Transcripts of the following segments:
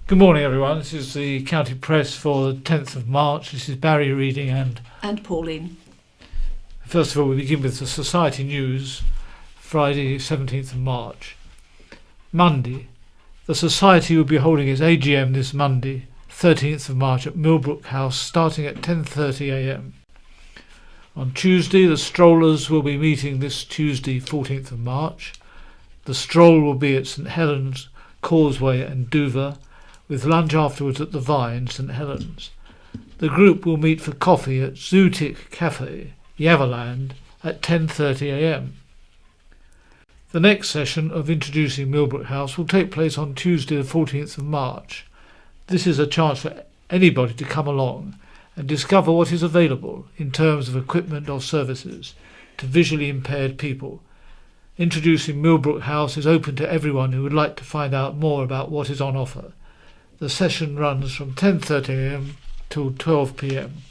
Good morning, everyone. This is the County Press for the 10th of March. This is Barry reading and Pauline. First of all, we begin with the Society News, Friday, 17th of March. Monday. The Society will be holding its AGM this Monday, 13th of March at Millbrook House, starting at 10:30 a.m. On Tuesday, the Strollers will be meeting this Tuesday, 14th of March. The stroll will be at St Helens, Causeway and Dover, with lunch afterwards at the Vine, St Helens. The group will meet for coffee at Zootic Cafe, Yavaland, at 10:30 a.m. The next session of Introducing Millbrook House will take place on Tuesday the 14th of March. This is a chance for anybody to come along and discover what is available in terms of equipment or services to visually impaired people. Introducing Millbrook House is open to everyone who would like to find out more about what is on offer. The session runs from 10:30 a.m. till 12 p.m.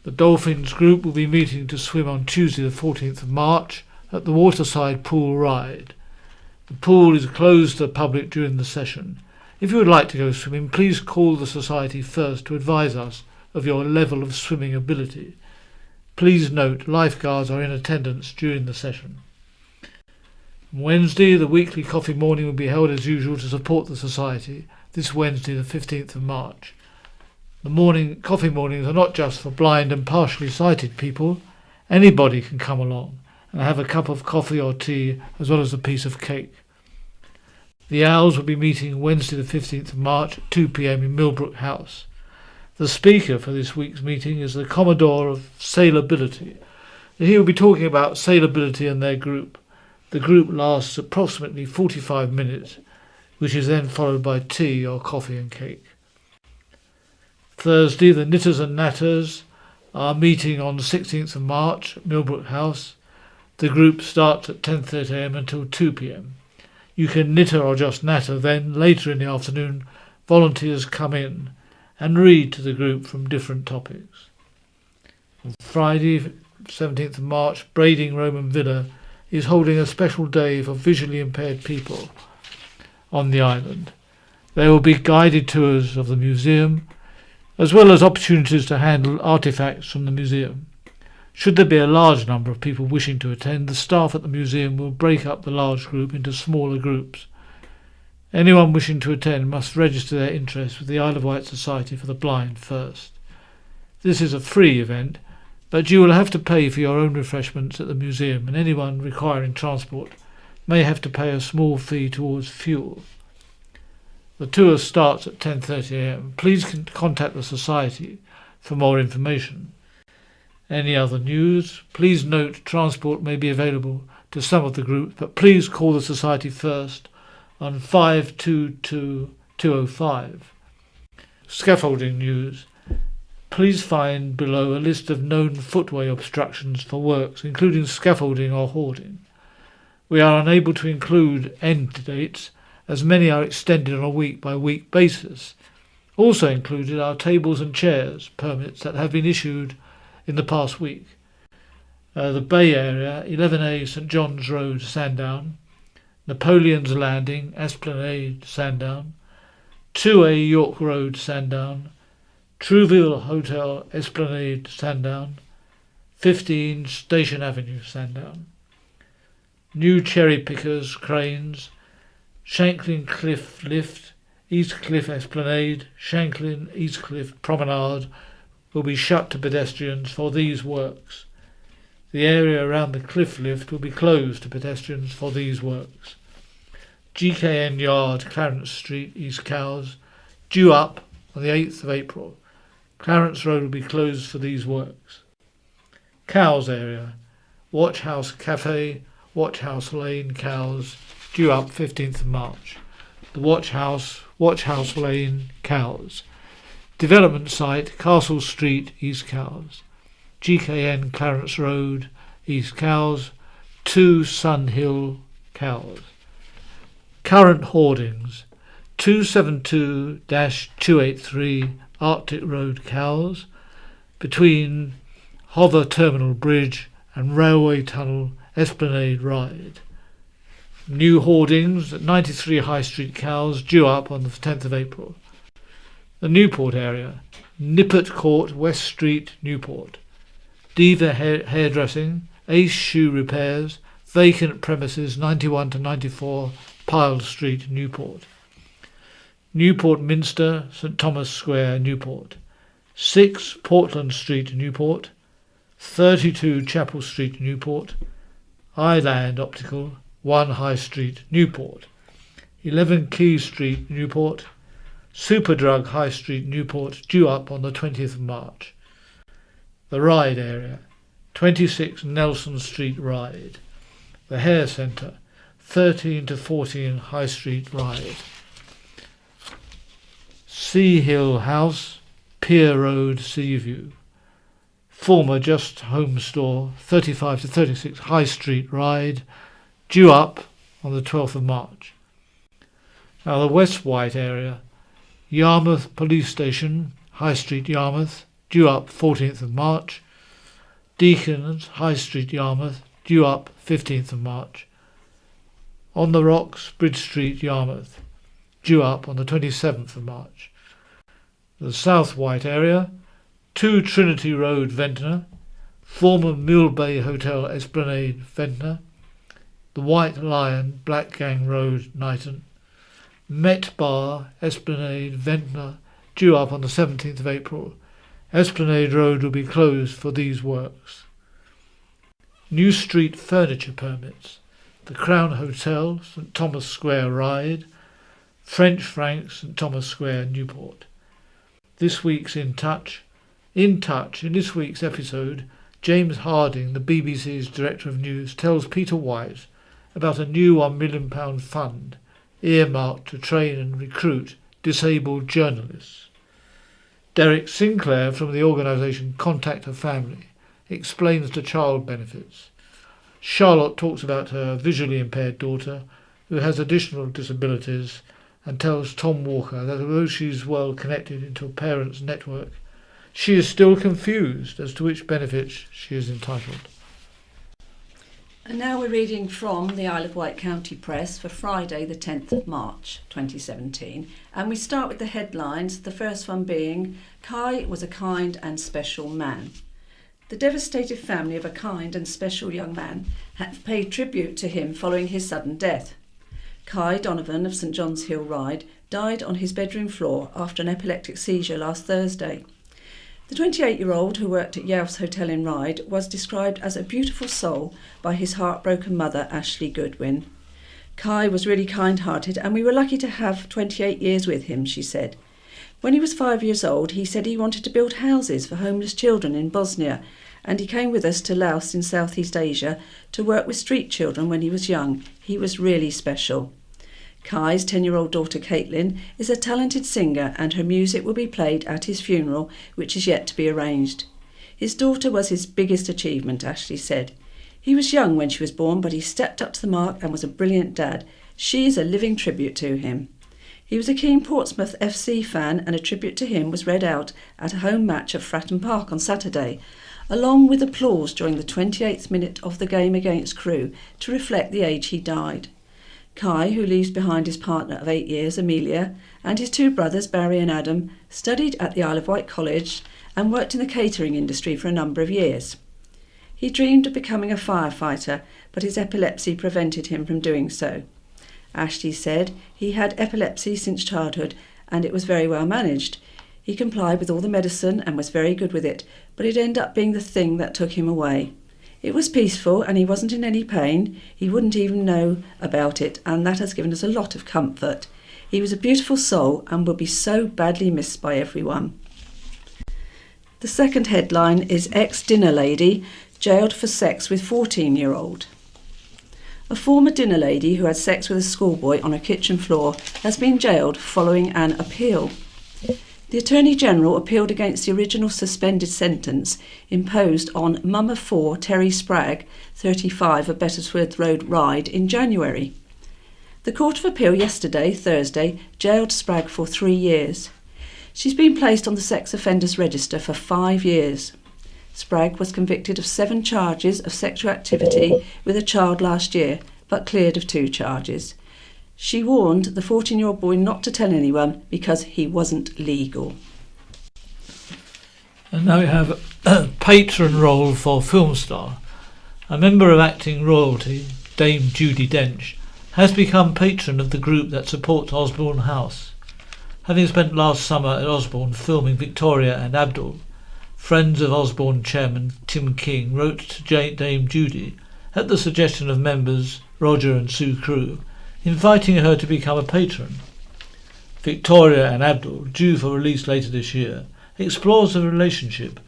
The Dolphins group will be meeting to swim on Tuesday the 14th of March at the Waterside Pool Ride. The pool is closed to the public during the session. If you would like to go swimming, please call the Society first to advise us of your level of swimming ability. Please note lifeguards are in attendance during the session. On Wednesday, the weekly coffee morning will be held as usual to support the Society, this Wednesday the 15th of March. The coffee mornings are not just for blind and partially sighted people. Anybody can come along and have a cup of coffee or tea as well as a piece of cake. The Owls will be meeting Wednesday the 15th of March at 2 p.m. in Millbrook House. The speaker for this week's meeting is the Commodore of Sailability. He will be talking about sailability and their group. The group lasts approximately 45 minutes, which is then followed by tea or coffee and cake. Thursday, the Knitters and Natters are meeting on the 16th of March at Millbrook House. The group starts at 10:30 a.m. until 2 p.m. You can knitter or just natter, then later in the afternoon volunteers come in and read to the group from different topics. On Friday, 17th of March, Brading Roman Villa is holding a special day for visually impaired people on the island. There will be guided tours of the museum, as well as opportunities to handle artefacts from the museum. Should there be a large number of people wishing to attend, the staff at the museum will break up the large group into smaller groups. Anyone wishing to attend must register their interest with the Isle of Wight Society for the Blind first. This is a free event, but you will have to pay for your own refreshments at the museum, and anyone requiring transport may have to pay a small fee towards fuel. The tour starts at 10:30 a.m. Please contact the Society for more information. Any other news? Please note transport may be available to some of the groups, but please call the Society first on 522-205. Scaffolding news. Please find below a list of known footway obstructions for works, including scaffolding or hoarding. We are unable to include end dates, as many are extended on a week-by-week basis. Also included are tables and chairs permits that have been issued in the past week. The Bay Area, 11A St John's Road, Sandown, Napoleon's Landing, Esplanade, Sandown, 2A York Road, Sandown, Trouville Hotel, Esplanade, Sandown, 15 Station Avenue, Sandown. New Cherry Pickers, Cranes, Shanklin Cliff Lift, East Cliff Esplanade, Shanklin East Cliff Promenade will be shut to pedestrians for these works. The area around the cliff lift will be closed to pedestrians for these works. GKN Yard, Clarence Street, East Cowes, due up on the 8th of April. Clarence Road will be closed for these works. Cowes area, Watch House Cafe, Watch House Lane, Cowes, due up 15th of March. The Watch House Lane, Cowes. Development site, Castle Street, East Cowes. GKN Clarence Road, East Cowes, 2 Sun Hill, Cowes. Current hoardings, 272-283 Arctic Road, Cowes, between Hover Terminal Bridge and Railway Tunnel Esplanade Ride. New hoardings at 93 High Street, Cowes, due up on the 10th of April. The Newport area. Nippert Court, West Street, Newport. Diva Hairdressing, Ace Shoe Repairs, vacant premises 91 to 94 Pyle Street, Newport. Newport Minster, St Thomas Square, Newport. 6 Portland Street, Newport. 32 Chapel Street, Newport. Island Optical, 1 High Street, Newport. 11 Key Street, Newport. Superdrug High Street, Newport, due up on the 20th of March. The Ryde area, 26 Nelson Street, Ryde. The Hair Centre, 13 to 14 High Street, Ryde. Sea Hill House, Pier Road, Seaview. Former Just Home Store, 35 to 36 High Street, Ryde, due up on the 12th of March. Now the West White area, Yarmouth Police Station, High Street, Yarmouth, due up 14th of March. Deacons, High Street, Yarmouth, due up 15th of March. On the Rocks, Bridge Street, Yarmouth, due up on the 27th of March. The South White area, 2 Trinity Road, Ventnor, former Mill Bay Hotel, Esplanade, Ventnor. The White Lion, Black Gang Road, Knighton. Met Bar, Esplanade, Ventnor, due up on the 17th of April. Esplanade Road will be closed for these works. New Street Furniture Permits. The Crown Hotel, St Thomas Square, Ryde. French Frank, St Thomas Square, Newport. This week's In Touch. In this week's episode, James Harding, the BBC's Director of News, tells Peter White about a new £1 million fund earmarked to train and recruit disabled journalists. Derek Sinclair from the organisation Contact a Family explains the child benefits. Charlotte talks about her visually impaired daughter who has additional disabilities and tells Tom Walker that although she's well connected into a parents' network, she is still confused as to which benefits she is entitled. And now we're reading from the Isle of Wight County Press for Friday the 10th of March 2017, and we start with the headlines, the first one being Kai was a kind and special man. The devastated family of a kind and special young man have paid tribute to him following his sudden death. Kai Donovan of St John's Hill, Ryde, died on his bedroom floor after an epileptic seizure last Thursday. The 28-year-old who worked at Yelf's Hotel in Ryde was described as a beautiful soul by his heartbroken mother, Ashley Goodwin. Kai was really kind-hearted and we were lucky to have 28 years with him, she said. When he was 5 years old, he said he wanted to build houses for homeless children in Bosnia, and he came with us to Laos in Southeast Asia to work with street children when he was young. He was really special. Kai's 10-year-old daughter Caitlin is a talented singer and her music will be played at his funeral, which is yet to be arranged. His daughter was his biggest achievement, Ashley said. He was young when she was born, but he stepped up to the mark and was a brilliant dad. She is a living tribute to him. He was a keen Portsmouth FC fan and a tribute to him was read out at a home match at Fratton Park on Saturday, along with applause during the 28th minute of the game against Crewe to reflect the age he died. Kai, who leaves behind his partner of 8 years, Amelia, and his 2 brothers, Barry and Adam, studied at the Isle of Wight College and worked in the catering industry for a number of years. He dreamed of becoming a firefighter, but his epilepsy prevented him from doing so. Ashley said he had epilepsy since childhood and it was very well managed. He complied with all the medicine and was very good with it, but it ended up being the thing that took him away. It was peaceful and he wasn't in any pain. He wouldn't even know about it, and that has given us a lot of comfort. He was a beautiful soul and will be so badly missed by everyone. The second headline is Ex-Dinner Lady jailed for sex with 14-year-old. A former dinner lady who had sex with a schoolboy on a kitchen floor has been jailed following an appeal. The Attorney-General appealed against the original suspended sentence imposed on Mum of 4 Terry Spragg, 35, of Bettisworth Road, Ryde, in January. The Court of Appeal yesterday, Thursday, jailed Spragg for 3 years. She's been placed on the sex offenders register for 5 years. Spragg was convicted of 7 charges of sexual activity with a child last year, but cleared of 2 charges. She warned the 14-year-old boy not to tell anyone because he wasn't legal. And now we have a patron role for film star. A member of acting royalty, Dame Judi Dench, has become patron of the group that supports Osborne House. Having spent last summer at Osborne filming Victoria and Abdul, friends of Osborne chairman Tim King wrote to Dame Judi, at the suggestion of members Roger and Sue Crew, inviting her to become a patron. Victoria and Abdul, due for release later this year, explores the relationship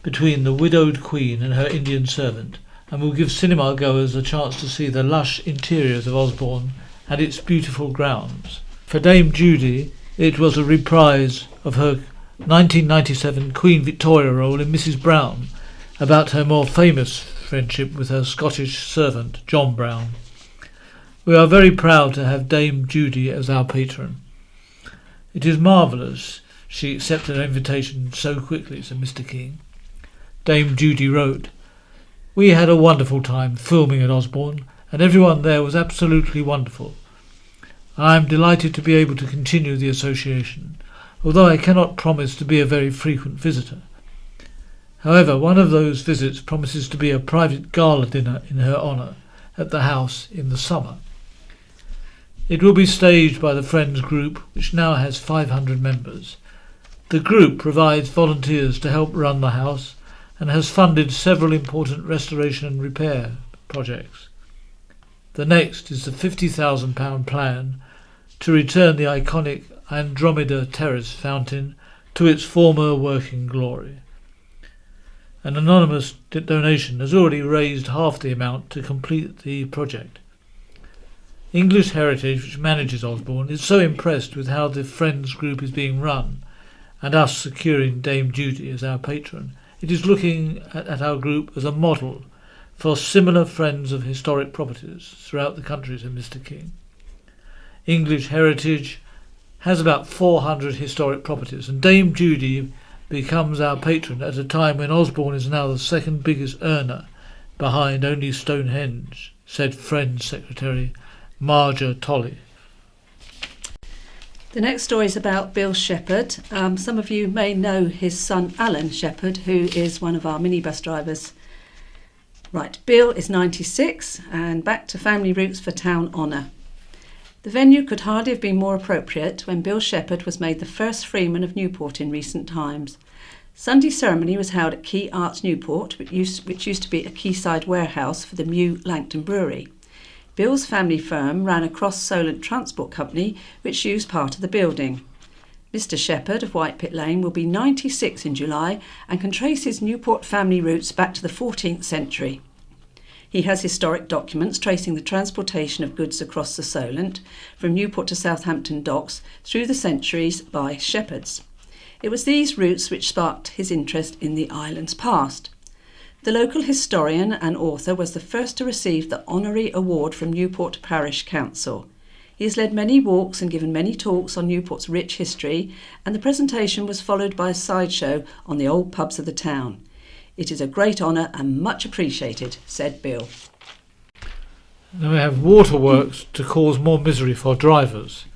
between the widowed queen and her Indian servant, and will give cinema goers a chance to see the lush interiors of Osborne and its beautiful grounds. For Dame Judi, it was a reprise of her 1997 Queen Victoria role in Mrs. Brown, about her more famous friendship with her Scottish servant John Brown. We are very proud to have Dame Judi as our patron. It is marvellous she accepted our invitation so quickly, said Mr. King. Dame Judi wrote, "We had a wonderful time filming at Osborne, and everyone there was absolutely wonderful. I am delighted to be able to continue the association, although I cannot promise to be a very frequent visitor. However, one of those visits promises to be a private gala dinner in her honour at the house in the summer. It will be staged by the Friends Group, which now has 500 members. The group provides volunteers to help run the house and has funded several important restoration and repair projects. The next is the £50,000 plan to return the iconic Andromeda Terrace fountain to its former working glory. An anonymous donation has already raised half the amount to complete the project. English Heritage, which manages Osborne, is so impressed with how the Friends Group is being run and us securing Dame Judi as our patron, it is looking at our group as a model for similar friends of historic properties throughout the country, said Mr. King. English Heritage has about 400 historic properties, and Dame Judi becomes our patron at a time when Osborne is now the second biggest earner, behind only Stonehenge, said Friends Secretary Marja Tolley. The next story is about Bill Shepherd. Some of you may know his son Alan Shepherd, who is one of our minibus drivers. Right, Bill is 96 and back to family roots for town honour. The venue could hardly have been more appropriate when Bill Shepherd was made the first freeman of Newport in recent times. Sunday ceremony was held at Quay Arts Newport, which used to be a quayside warehouse for the Mew Langton Brewery. Bill's family firm ran a cross-Solent transport company which used part of the building. Mr. Shepherd of White Pit Lane will be 96 in July and can trace his Newport family roots back to the 14th century. He has historic documents tracing the transportation of goods across the Solent from Newport to Southampton docks through the centuries by shepherds. It was these routes which sparked his interest in the island's past. The local historian and author was the first to receive the honorary award from Newport Parish Council. He has led many walks and given many talks on Newport's rich history, and the presentation was followed by a sideshow on the old pubs of the town. It is a great honour and much appreciated, said Bill. Now we have waterworks to cause more misery for drivers.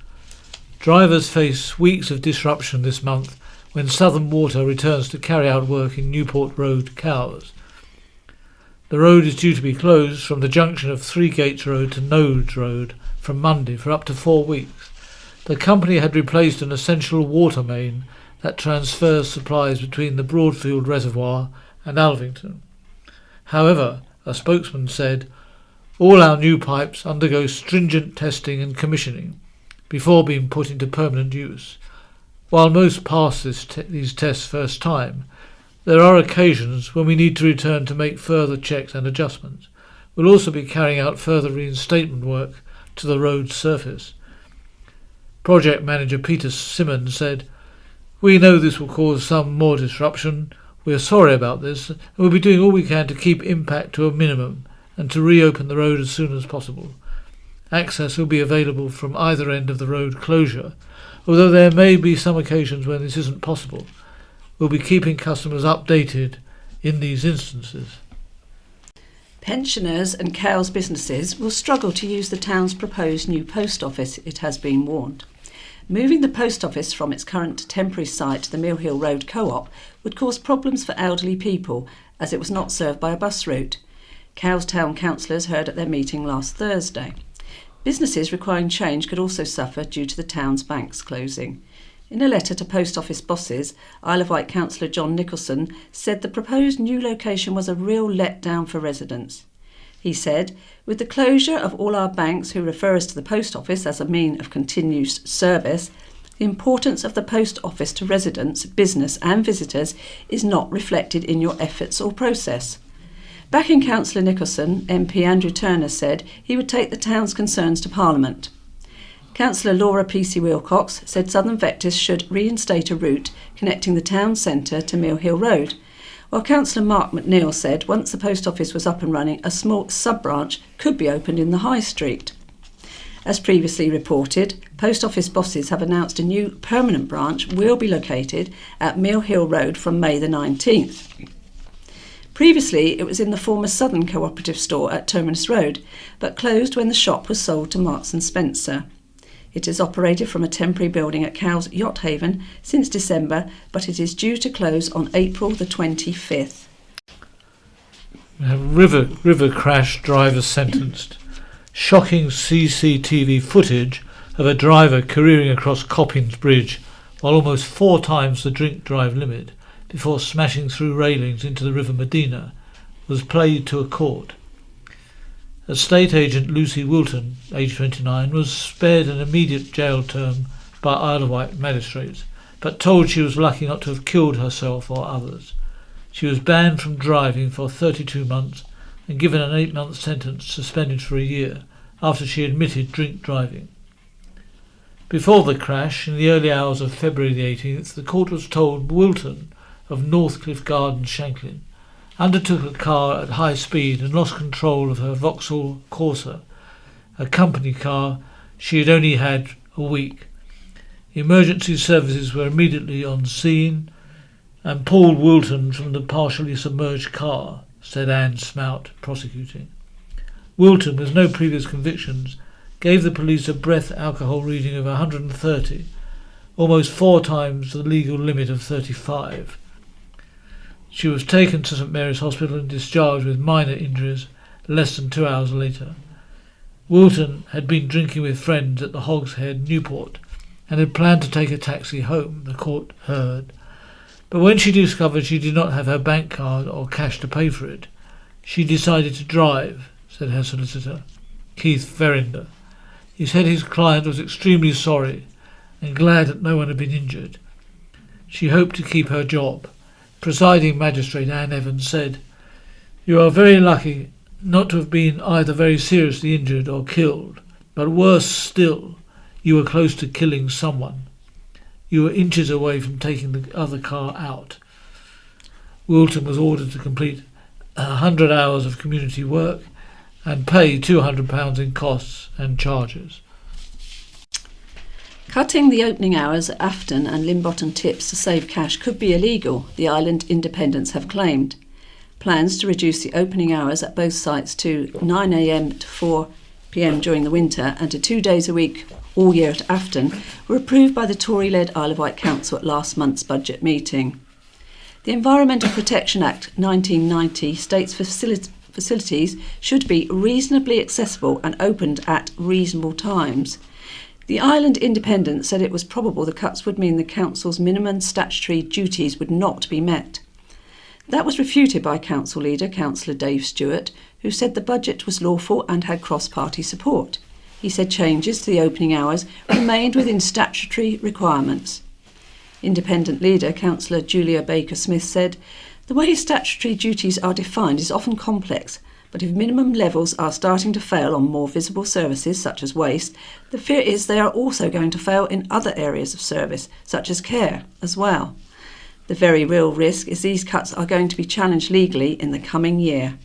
Drivers face weeks of disruption this month when Southern Water returns to carry out work in Newport Road, Cowes. The road is due to be closed from the junction of Three Gates Road to Nodes Road from Monday for up to 4 weeks. The company had replaced an essential water main that transfers supplies between the Broadfield Reservoir and Alvington. However, a spokesman said, all our new pipes undergo stringent testing and commissioning before being put into permanent use. While most pass these tests first time, there are occasions when we need to return to make further checks and adjustments. We'll also be carrying out further reinstatement work to the road's surface. Project manager Peter Simmons said, we know this will cause some more disruption. We are sorry about this and we'll be doing all we can to keep impact to a minimum and to reopen the road as soon as possible. Access will be available from either end of the road closure, although there may be some occasions when this isn't possible. We'll be keeping customers updated in these instances. Pensioners and Cowes businesses will struggle to use the town's proposed new post office, it has been warned. Moving the post office from its current temporary site to the Mill Hill Road Co-op would cause problems for elderly people, as it was not served by a bus route. Cowes Town councillors heard at their meeting last Thursday. Businesses requiring change could also suffer due to the town's banks closing. In a letter to post office bosses, Isle of Wight councillor John Nicholson said the proposed new location was a real letdown for residents. He said, "With the closure of all our banks who refer us to the post office as a mean of continuous service, the importance of the post office to residents, business and visitors is not reflected in your efforts or process." Backing Councillor Nicholson, MP Andrew Turner said he would take the town's concerns to Parliament. Councillor Laura P.C. Wilcox said Southern Vectors should reinstate a route connecting the town centre to Mill Hill Road, while Councillor Mark McNeill said once the post office was up and running, a small sub-branch could be opened in the High Street. As previously reported, post office bosses have announced a new permanent branch will be located at Mill Hill Road from May the 19th. Previously, it was in the former Southern Cooperative store at Terminus Road, but closed when the shop was sold to Marks and Spencer. It is operated from a temporary building at Cowes Yacht Haven since December, but it is due to close on April the 25th. We have river crash driver sentenced. Shocking CCTV footage of a driver careering across Coppins Bridge while almost 4 times the drink drive limit before smashing through railings into the River Medina was played to a court. Estate agent Lucy Wilton, aged 29, was spared an immediate jail term by Isle of Wight magistrates, but told she was lucky not to have killed herself or others. She was banned from driving for 32 months and given an 8-month sentence, suspended for a year, after she admitted drink driving. Before the crash, in the early hours of February the 18th, the court was told Wilton of Northcliffe Gardens, Shanklin, undertook a car at high speed and lost control of her Vauxhall Corsa, a company car she had only had a week. Emergency services were immediately on scene and pulled Wilton from the partially submerged car, said Anne Smout, prosecuting. Wilton, with no previous convictions, gave the police a breath alcohol reading of 130, almost 4 times the legal limit of 35. She was taken to St Mary's Hospital and discharged with minor injuries less than 2 hours later. Wilton had been drinking with friends at the Hogs Head, Newport, and had planned to take a taxi home, the court heard. But when she discovered she did not have her bank card or cash to pay for it, she decided to drive, said her solicitor, Keith Verinder. He said his client was extremely sorry and glad that no one had been injured. She hoped to keep her job. Presiding Magistrate Anne Evans said, "You are very lucky not to have been either very seriously injured or killed, but worse still, you were close to killing someone. You were inches away from taking the other car out." Wilton was ordered to complete 100 hours of community work and pay £200 in costs and charges. Cutting the opening hours at Afton and Limbottom Tips to save cash could be illegal, the Island Independents have claimed. Plans to reduce the opening hours at both sites to 9 a.m. to 4 p.m. during the winter and to 2 days a week all year at Afton were approved by the Tory-led Isle of Wight Council at last month's budget meeting. The Environmental Protection Act 1990 states facilities should be reasonably accessible and opened at reasonable times. The Island Independent said it was probable the cuts would mean the council's minimum statutory duties would not be met. That was refuted by council leader Councillor Dave Stewart, who said the budget was lawful and had cross-party support. He said changes to the opening hours remained within statutory requirements. Independent leader Councillor Julia Baker-Smith said, "The way statutory duties are defined is often complex, but if minimum levels are starting to fail on more visible services such as waste, the fear is they are also going to fail in other areas of service, such as care, as well. The very real risk is these cuts are going to be challenged legally in the coming year."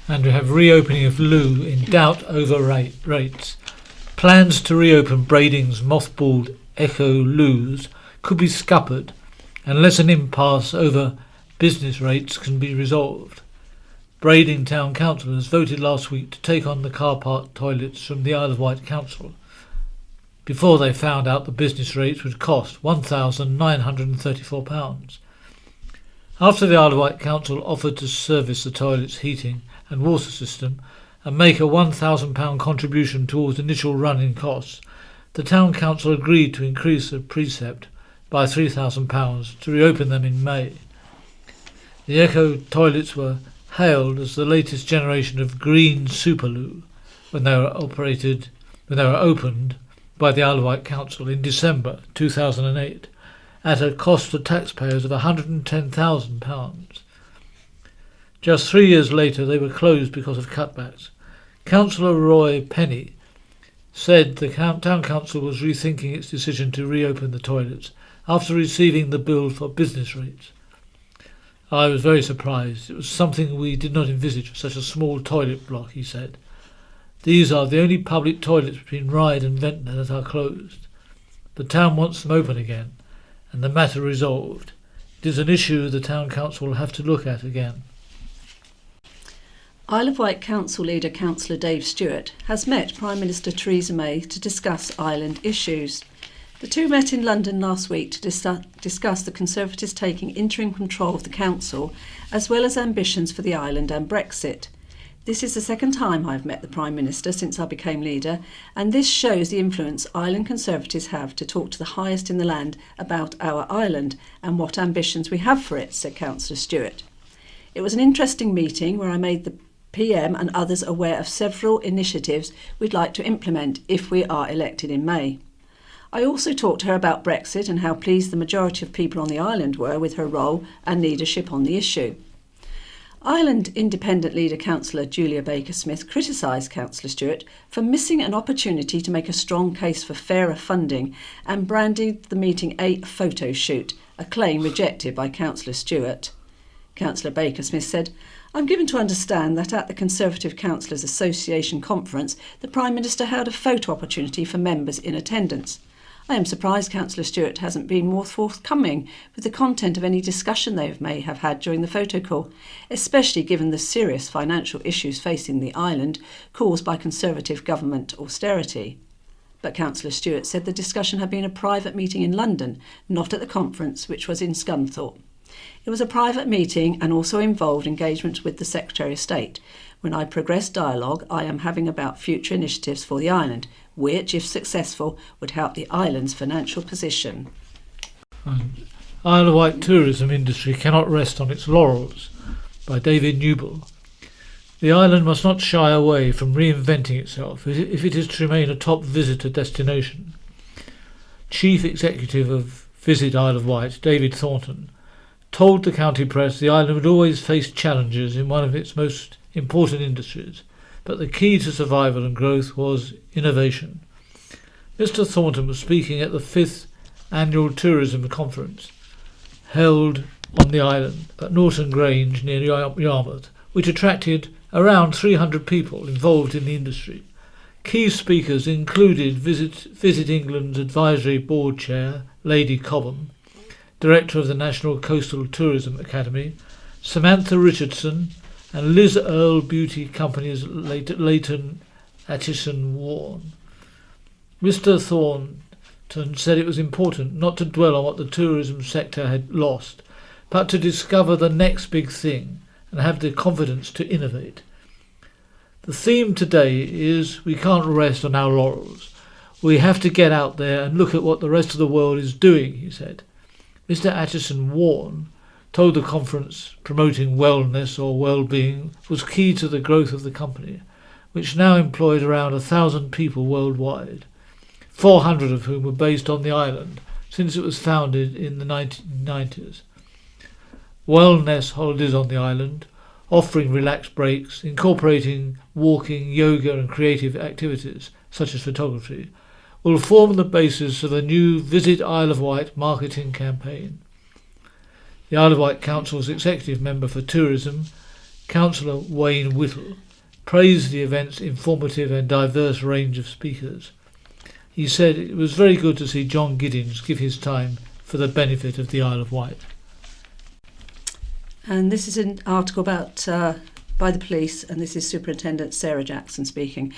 And we have reopening of loo in doubt over rates. Plans to reopen Brading's mothballed Echo loos could be scuppered unless an impasse over business rates can be resolved. Brading Town Councillors voted last week to take on the car park toilets from the Isle of Wight Council before they found out the business rates would cost £1,934. After the Isle of Wight Council offered to service the toilet's heating and water system and make a £1,000 contribution towards initial running costs, the Town Council agreed to increase the precept by £3,000 to reopen them in May. The Echo toilets were hailed as the latest generation of green superloo when they were opened by the Isle of Wight Council in December 2008 at a cost to taxpayers of £110,000. Just 3 years later they were closed because of cutbacks. Councillor Roy Penny said the Town Council was rethinking its decision to reopen the toilets after receiving the bill for business rates. I was very surprised. It was something we did not envisage for such a small toilet block, he said. These are the only public toilets between Ryde and Ventnor that are closed. The town wants them open again, and the matter resolved. It is an issue the Town Council will have to look at again. Isle of Wight Council leader Councillor Dave Stewart has met Prime Minister Theresa May to discuss island issues. The two met in London last week to discuss the Conservatives taking interim control of the council, as well as ambitions for the island and Brexit. This is the second time I've met the Prime Minister since I became leader, and this shows the influence island Conservatives have to talk to the highest in the land about our island and what ambitions we have for it, said Councillor Stewart. It was an interesting meeting where I made the PM and others aware of several initiatives we'd like to implement if we are elected in May. I also talked to her about Brexit and how pleased the majority of people on the island were with her role and leadership on the issue. Island Independent leader Councillor Julia Baker-Smith criticised Councillor Stewart for missing an opportunity to make a strong case for fairer funding and branded the meeting a photo shoot, a claim rejected by Councillor Stewart. Councillor Baker-Smith said, "I'm given to understand that at the Conservative Councillors Association conference, the Prime Minister held a photo opportunity for members in attendance. I am surprised Councillor Stewart hasn't been more forthcoming with the content of any discussion they may have had during the photo call, especially given the serious financial issues facing the island caused by Conservative government austerity." But Councillor Stewart said the discussion had been a private meeting in London, not at the conference, which was in Scunthorpe. It was a private meeting and also involved engagement with the Secretary of State. When I progress dialogue I am having about future initiatives for the island, which, if successful, would help the island's financial position. Isle of Wight tourism industry cannot rest on its laurels, by David Newble. The island must not shy away from reinventing itself if it is to remain a top visitor destination. Chief Executive of Visit Isle of Wight, David Thornton, told the county press the island would always face challenges in one of its most important industries, but the key to survival and growth was innovation. Mr. Thornton was speaking at the 5th Annual Tourism Conference, held on the island at Norton Grange near Yarmouth, which attracted around 300 people involved in the industry. Key speakers included Visit England's Advisory Board Chair, Lady Cobham, Director of the National Coastal Tourism Academy, Samantha Richardson, and Liz Earle Beauty Company's Leighton Atchison Warren. Mr. Thornton said it was important not to dwell on what the tourism sector had lost, but to discover the next big thing and have the confidence to innovate. The theme today is we can't rest on our laurels. We have to get out there and look at what the rest of the world is doing, he said. Mr. Atchison Warren told the conference promoting wellness or well-being was key to the growth of the company, which now employed around 1,000 people worldwide, 400 of whom were based on the island since it was founded in the 1990s. Wellness holidays on the island, offering relaxed breaks, incorporating walking, yoga and creative activities such as photography, will form the basis of a new Visit Isle of Wight marketing campaign. The Isle of Wight Council's executive member for tourism, Councillor Wayne Whittle, praised the event's informative and diverse range of speakers. He said it was very good to see John Giddins give his time for the benefit of the Isle of Wight. And this is an article about by the police, and this is Superintendent Sarah Jackson speaking.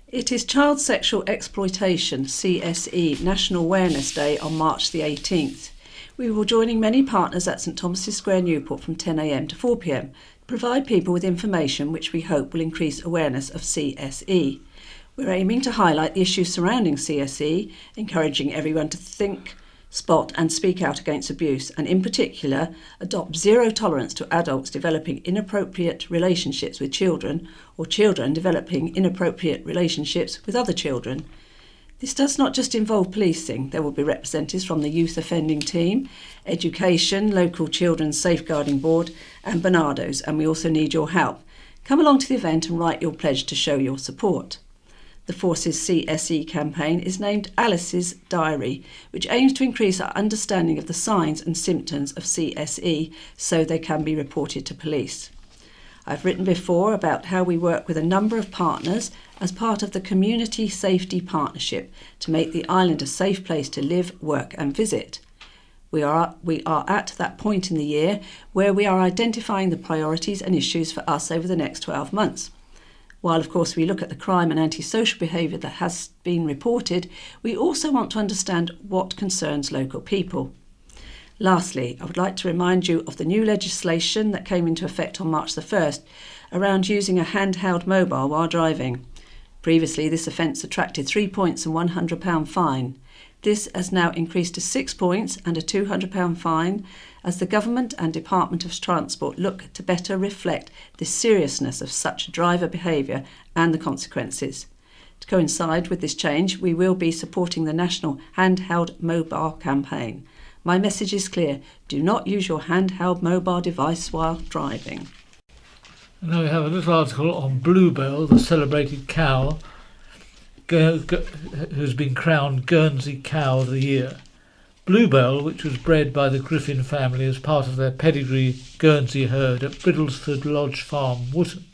It is Child Sexual Exploitation, CSE, National Awareness Day on March the 18th. We will be joining many partners at St Thomas's Square, Newport from 10 a.m. to 4 p.m. to provide people with information which we hope will increase awareness of CSE. We're aiming to highlight the issues surrounding CSE, encouraging everyone to think, spot and speak out against abuse, and in particular adopt zero tolerance to adults developing inappropriate relationships with children or children developing inappropriate relationships with other children. This does not just involve policing. There will be representatives from the Youth Offending Team, Education, Local Children's Safeguarding Board and Barnardo's, and we also need your help. Come along to the event and write your pledge to show your support. The Force's CSE campaign is named Alice's Diary, which aims to increase our understanding of the signs and symptoms of CSE so they can be reported to police. I've written before about how we work with a number of partners as part of the Community Safety Partnership to make the island a safe place to live, work and visit. We are at that point in the year where we are identifying the priorities and issues for us over the next 12 months. While, of course, we look at the crime and antisocial behaviour that has been reported, we also want to understand what concerns local people. Lastly, I would like to remind you of the new legislation that came into effect on March the 1st around using a handheld mobile while driving. Previously, this offence attracted 3 points and £100 fine. This has now increased to 6 points and a £200 fine as the Government and Department of Transport look to better reflect the seriousness of such driver behaviour and the consequences. To coincide with this change, we will be supporting the National Handheld Mobile Campaign. My message is clear: do not use your handheld mobile device while driving. And now we have a little article on Bluebell, the celebrated cow, who's been crowned Guernsey Cow of the Year. Bluebell, which was bred by the Griffin family as part of their pedigree Guernsey herd at Bridlesford Lodge Farm, Wootton,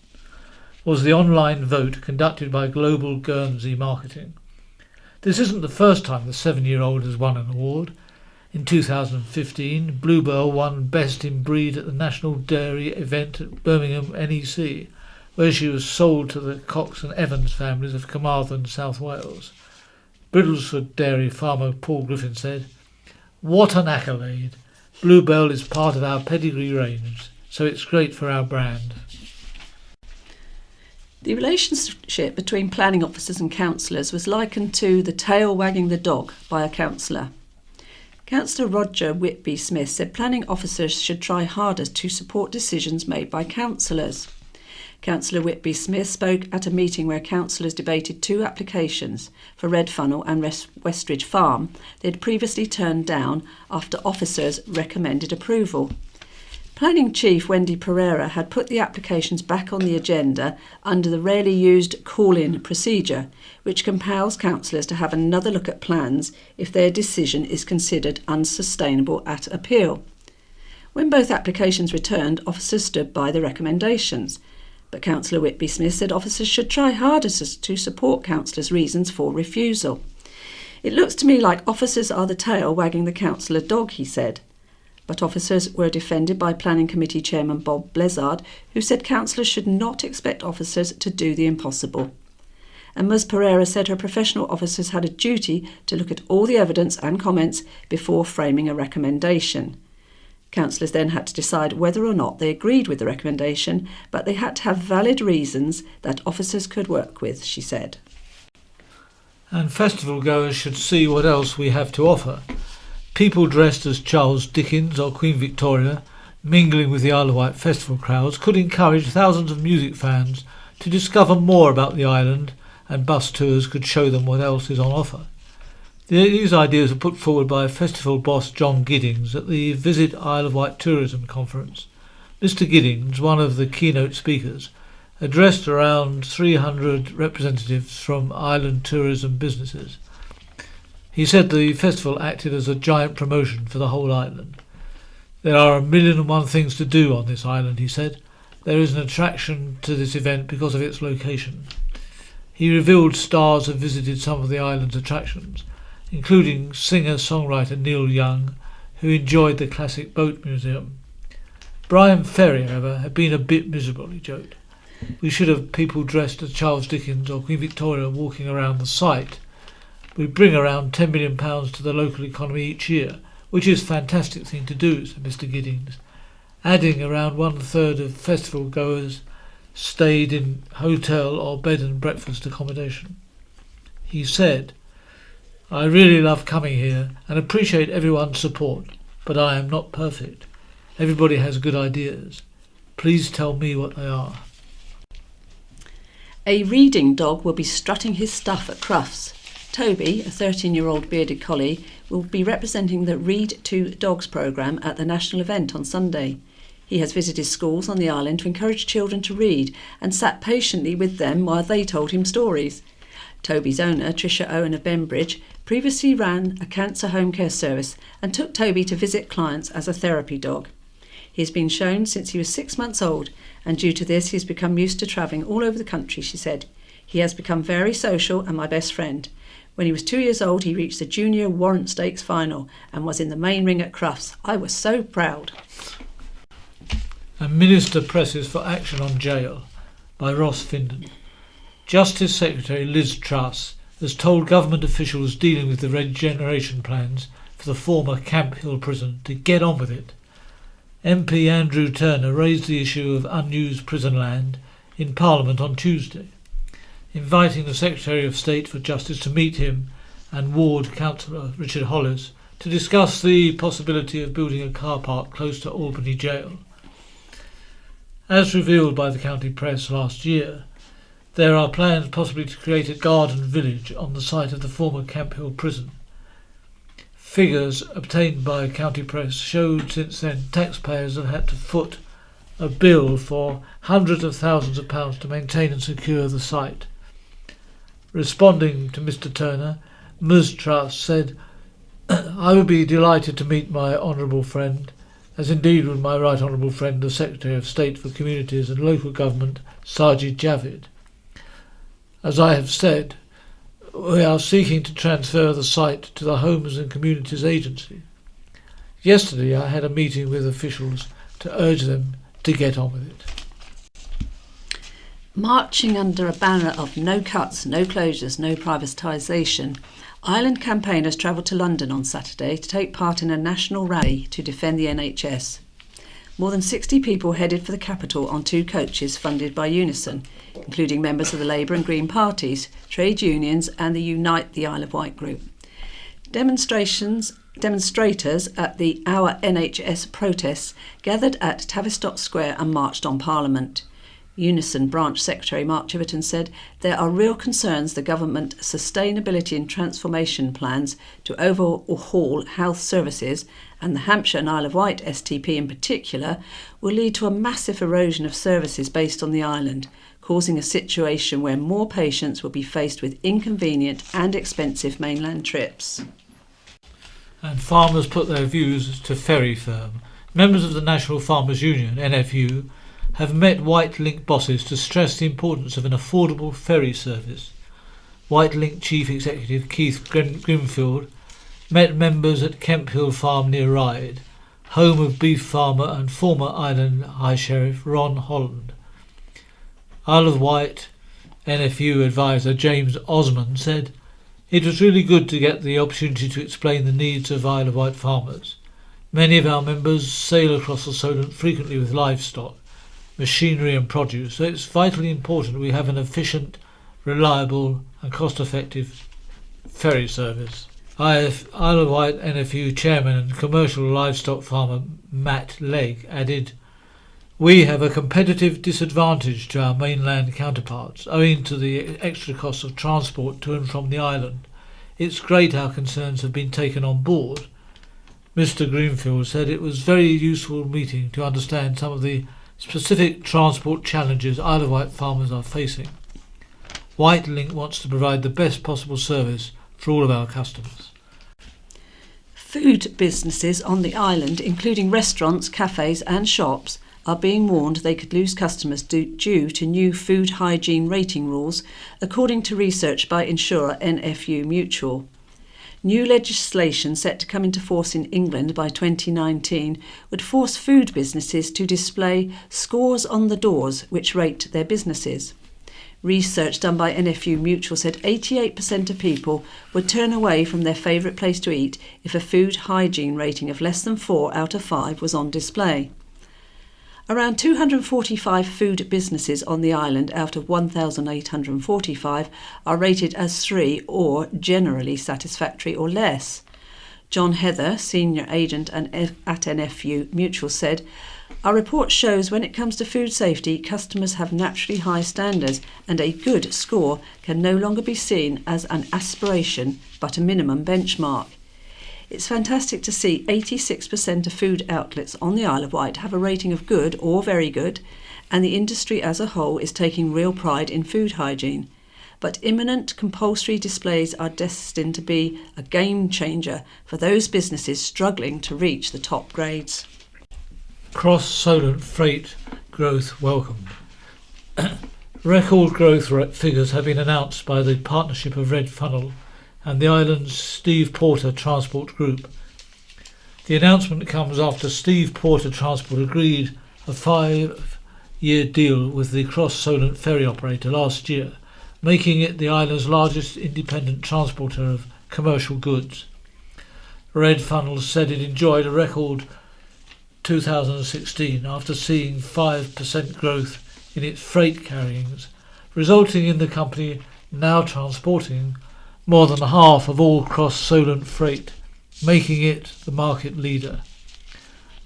was the online vote conducted by Global Guernsey Marketing. This isn't the first time the 7-year-old has won an award. In 2015, Bluebell won Best in Breed at the National Dairy event at Birmingham NEC, where she was sold to the Cox and Evans families of Carmarthen, South Wales. Bridlesford dairy farmer Paul Griffin said, "What an accolade! Bluebell is part of our pedigree range, so it's great for our brand." The relationship between planning officers and councillors was likened to the tail wagging the dog by a councillor. Councillor Roger Whitby Smith said planning officers should try harder to support decisions made by councillors. Councillor Whitby Smith spoke at a meeting where councillors debated 2 applications for Red Funnel and Westridge Farm they had previously turned down after officers recommended approval. Planning Chief Wendy Pereira had put the applications back on the agenda under the rarely used call-in procedure, which compels councillors to have another look at plans if their decision is considered unsustainable at appeal. When both applications returned, officers stood by the recommendations. But Councillor Whitby Smith said officers should try harder to support councillors' reasons for refusal. "It looks to me like officers are the tail wagging the councillor dog," he said. But officers were defended by Planning Committee Chairman Bob Blizzard, who said councillors should not expect officers to do the impossible. And Ms Pereira said her professional officers had a duty to look at all the evidence and comments before framing a recommendation. Councillors then had to decide whether or not they agreed with the recommendation, but they had to have valid reasons that officers could work with, she said. And festival goers should see what else we have to offer. People dressed as Charles Dickens or Queen Victoria, mingling with the Isle of Wight festival crowds, could encourage thousands of music fans to discover more about the island, and bus tours could show them what else is on offer. These ideas were put forward by festival boss John Giddings at the Visit Isle of Wight Tourism Conference. Mr Giddings, one of the keynote speakers, addressed around 300 representatives from island tourism businesses. He said the festival acted as a giant promotion for the whole island. "There are 1,000,001 things to do on this island," he said. "There is an attraction to this event because of its location." He revealed stars have visited some of the island's attractions, including singer-songwriter Neil Young, who enjoyed the classic boat museum. Brian Ferry, however, had been a bit miserable, he joked. We should have people dressed as Charles Dickens or Queen Victoria walking around the site. We bring around £10 million to the local economy each year, which is a fantastic thing to do, said Mr Giddings, adding around 1/3 of festival goers stayed in hotel or bed and breakfast accommodation. He said, I really love coming here and appreciate everyone's support, but I am not perfect. Everybody has good ideas. Please tell me what they are. A reading dog will be strutting his stuff at Crufts. Toby, a 13-year-old bearded collie, will be representing the Read to Dogs programme at the national event on Sunday. He has visited schools on the island to encourage children to read and sat patiently with them while they told him stories. Toby's owner, Tricia Owen of Bembridge, previously ran a cancer home care service and took Toby to visit clients as a therapy dog. He has been shown since he was 6 months old, and due to this he has become used to travelling all over the country, she said. He has become very social and my best friend. When he was 2 years old, he reached the Junior Warrant Stakes final and was in the main ring at Crufts. I was so proud. A Minister presses for action on jail, by Ross Findon. Justice Secretary Liz Truss has told government officials dealing with the regeneration plans for the former Camp Hill prison to get on with it. MP Andrew Turner raised the issue of unused prison land in Parliament on Tuesday, inviting the Secretary of State for Justice to meet him and Ward Councillor Richard Hollis to discuss the possibility of building a car park close to Albany Jail. As revealed by the county press last year, there are plans possibly to create a garden village on the site of the former Camp Hill prison. Figures obtained by county press showed since then taxpayers have had to foot a bill for hundreds of thousands of pounds to maintain and secure the site. Responding to Mr Turner, Ms Truss said, I would be delighted to meet my honourable friend, as indeed would my right honourable friend the Secretary of State for Communities and Local Government, Sajid Javid. As I have said, we are seeking to transfer the site to the Homes and Communities Agency. Yesterday I had a meeting with officials to urge them to get on with it. Marching under a banner of no cuts, no closures, no privatisation, Island campaigners travelled to London on Saturday to take part in a national rally to defend the NHS. More than 60 people headed for the capital on 2 coaches funded by Unison, including members of the Labour and Green parties, trade unions and the Unite the Isle of Wight group. Demonstrators at the Our NHS protests gathered at Tavistock Square and marched on Parliament. Unison Branch Secretary Mark Chiverton said there are real concerns the government sustainability and transformation plans to overhaul health services, and the Hampshire and Isle of Wight STP in particular, will lead to a massive erosion of services based on the island, causing a situation where more patients will be faced with inconvenient and expensive mainland trips. And farmers put their views to Ferry Firm. Members of the National Farmers Union, NFU, have met White Link bosses to stress the importance of an affordable ferry service. White Link Chief Executive Keith Grimfield met members at Kemp Hill Farm near Ryde, home of beef farmer and former Island High Sheriff Ron Holland. Isle of Wight NFU advisor James Osmond said, it was really good to get the opportunity to explain the needs of Isle of Wight farmers. Many of our members sail across the Solent frequently with livestock, machinery and produce, so it's vitally important we have an efficient, reliable and cost-effective ferry service. Isle of Wight NFU chairman and commercial livestock farmer Matt Legg added, we have a competitive disadvantage to our mainland counterparts owing to the extra costs of transport to and from the island. It's great our concerns have been taken on board. Mr Greenfield said it was a very useful meeting to understand some of the specific transport challenges Isle of Wight farmers are facing. White Link wants to provide the best possible service for all of our customers. Food businesses on the island, including restaurants, cafes and shops, are being warned they could lose customers due to new food hygiene rating rules, according to research by insurer NFU Mutual. new legislation set to come into force in England by 2019 would force food businesses to display scores on the doors which rate their businesses. Research done by NFU Mutual said 88% of people would turn away from their favourite place to eat if a food hygiene rating of less than 4 out of 5 was on display. Around 245 food businesses on the island out of 1,845 are rated as 3 or generally satisfactory or less. John Heather, senior agent at NFU Mutual, said, "Our report shows when it comes to food safety, customers have naturally high standards, and a good score can no longer be seen as an aspiration but a minimum benchmark. It's fantastic to see 86% of food outlets on the Isle of Wight have a rating of good or very good, and the industry as a whole is taking real pride in food hygiene. But imminent compulsory displays are destined to be a game changer for those businesses struggling to reach the top grades." Cross-Solent freight growth welcomed. Record growth figures have been announced by the partnership of Red Funnel and the island's Steve Porter Transport Group. The announcement comes after Steve Porter Transport agreed a 5-year deal with the Cross-Solent ferry operator last year, making it the island's largest independent transporter of commercial goods. Red Funnel said it enjoyed a record 2016 after seeing 5% growth in its freight carryings, resulting in the company now transporting more than half of all cross-Solent freight, making it the market leader.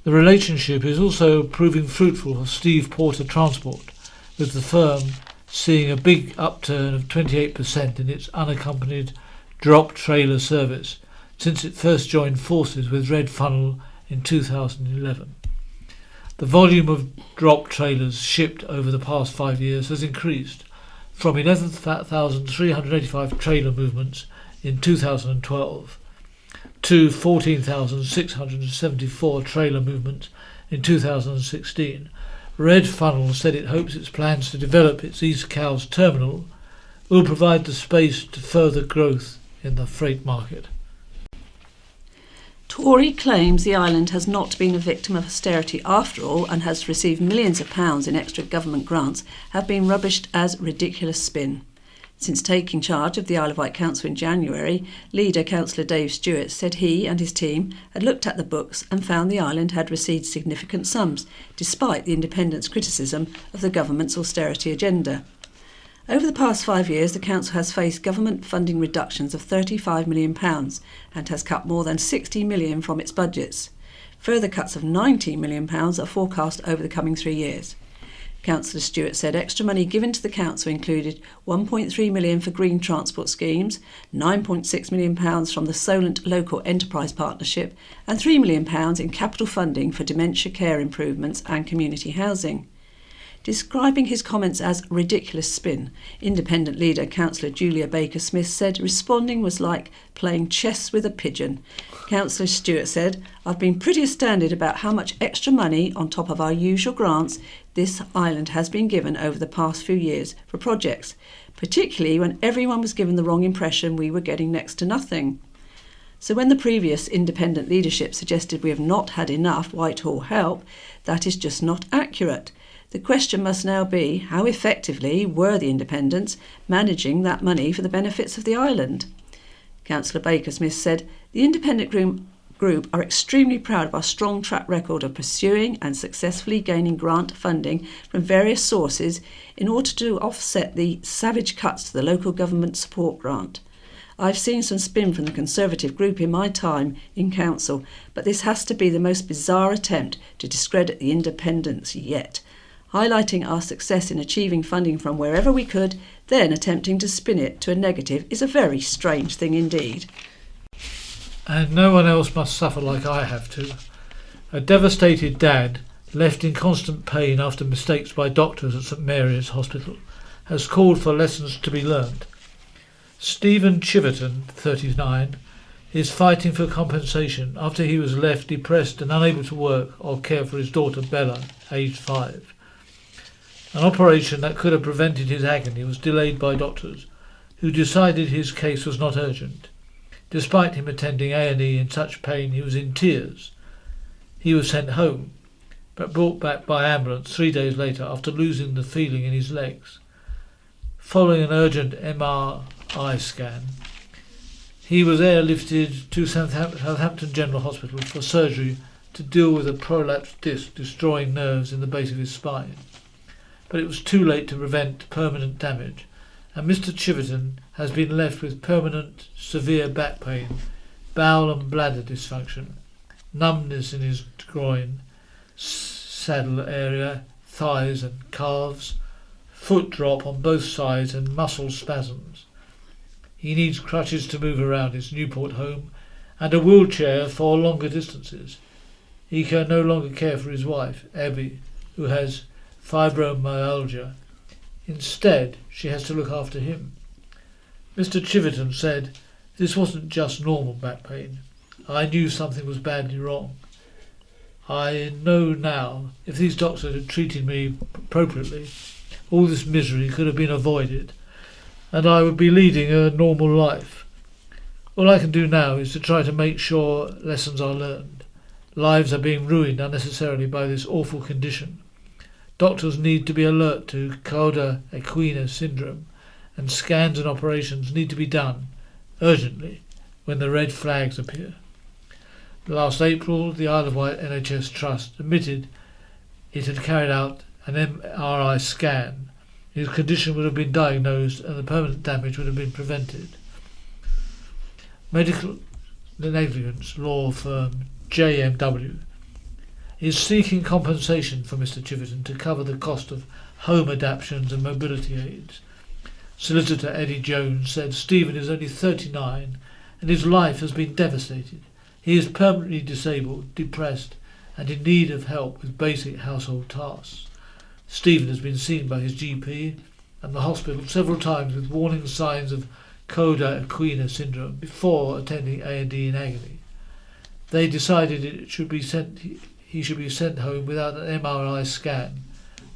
The relationship is also proving fruitful for Steve Porter Transport, with the firm seeing a big upturn of 28% in its unaccompanied drop trailer service since it first joined forces with Red Funnel in 2011. The volume of drop trailers shipped over the past 5 years has increased from 11,385 trailer movements in 2012 to 14,674 trailer movements in 2016. Red Funnel said it hopes its plans to develop its East Cowes terminal will provide the space to further growth in the freight market. Tory claims the island has not been a victim of austerity after all and has received millions of pounds in extra government grants have been rubbished as ridiculous spin. Since taking charge of the Isle of Wight Council in January, leader Councillor Dave Stewart said he and his team had looked at the books and found the island had received significant sums, despite the Independent's criticism of the government's austerity agenda. Over the past 5 years, the council has faced government funding reductions of £35 million and has cut more than £60 million from its budgets. Further cuts of £19 million are forecast over the coming 3 years. Councillor Stewart said extra money given to the council included £1.3 million for green transport schemes, £9.6 million from the Solent Local Enterprise Partnership and £3 million in capital funding for dementia care improvements and community housing. Describing his comments as ridiculous spin, independent leader Councillor Julia Baker-Smith said responding was like playing chess with a pigeon. Councillor Stewart said, "I've been pretty astounded about how much extra money on top of our usual grants this island has been given over the past few years for projects, particularly when everyone was given the wrong impression we were getting next to nothing. So when the previous independent leadership suggested we have not had enough Whitehall help, that is just not accurate. The question must now be, how effectively were the independents managing that money for the benefits of the island?" Councillor Baker-Smith said, "The independent group are extremely proud of our strong track record of pursuing and successfully gaining grant funding from various sources in order to offset the savage cuts to the local government support grant. I've seen some spin from the Conservative group in my time in council, but this has to be the most bizarre attempt to discredit the independents yet. Highlighting our success in achieving funding from wherever we could, then attempting to spin it to a negative is a very strange thing indeed." And no one else must suffer like I have to. A devastated dad, left in constant pain after mistakes by doctors at St Mary's Hospital, has called for lessons to be learned. Stephen Chiverton, 39, is fighting for compensation after he was left depressed and unable to work or care for his daughter Bella, aged 5. An operation that could have prevented his agony was delayed by doctors, who decided his case was not urgent. Despite him attending A&E in such pain he was in tears. He was sent home, but brought back by ambulance 3 days later after losing the feeling in his legs. Following an urgent MRI scan, he was airlifted to Southampton General Hospital for surgery to deal with a prolapsed disc destroying nerves in the base of his spine. But it was too late to prevent permanent damage, and Mr. Chiverton has been left with permanent severe back pain, bowel and bladder dysfunction, numbness in his groin, saddle area, thighs and calves, foot drop on both sides and muscle spasms. He needs crutches to move around his Newport home and a wheelchair for longer distances. He can no longer care for his wife, Abby, who has fibromyalgia. Instead, she has to look after him. Mr. Chiverton said, "This wasn't just normal back pain. I knew something was badly wrong. I know now, if these doctors had treated me appropriately, all this misery could have been avoided, and I would be leading a normal life. All I can do now is to try to make sure lessons are learned. Lives are being ruined unnecessarily by this awful condition. Doctors need to be alert to Cauda equina syndrome, and scans and operations need to be done urgently when the red flags appear." Last April, the Isle of Wight NHS Trust admitted it had carried out an MRI scan. His condition would have been diagnosed and the permanent damage would have been prevented. Medical negligence law firm JMW is seeking compensation for Mr. Chiverton to cover the cost of home adaptations and mobility aids. Solicitor Eddie Jones said Stephen is only 39 and his life has been devastated. He is permanently disabled, depressed and in need of help with basic household tasks. Stephen has been seen by his GP and the hospital several times with warning signs of Cauda equina syndrome before attending A&E in agony. They decided he should be sent home without an MRI scan,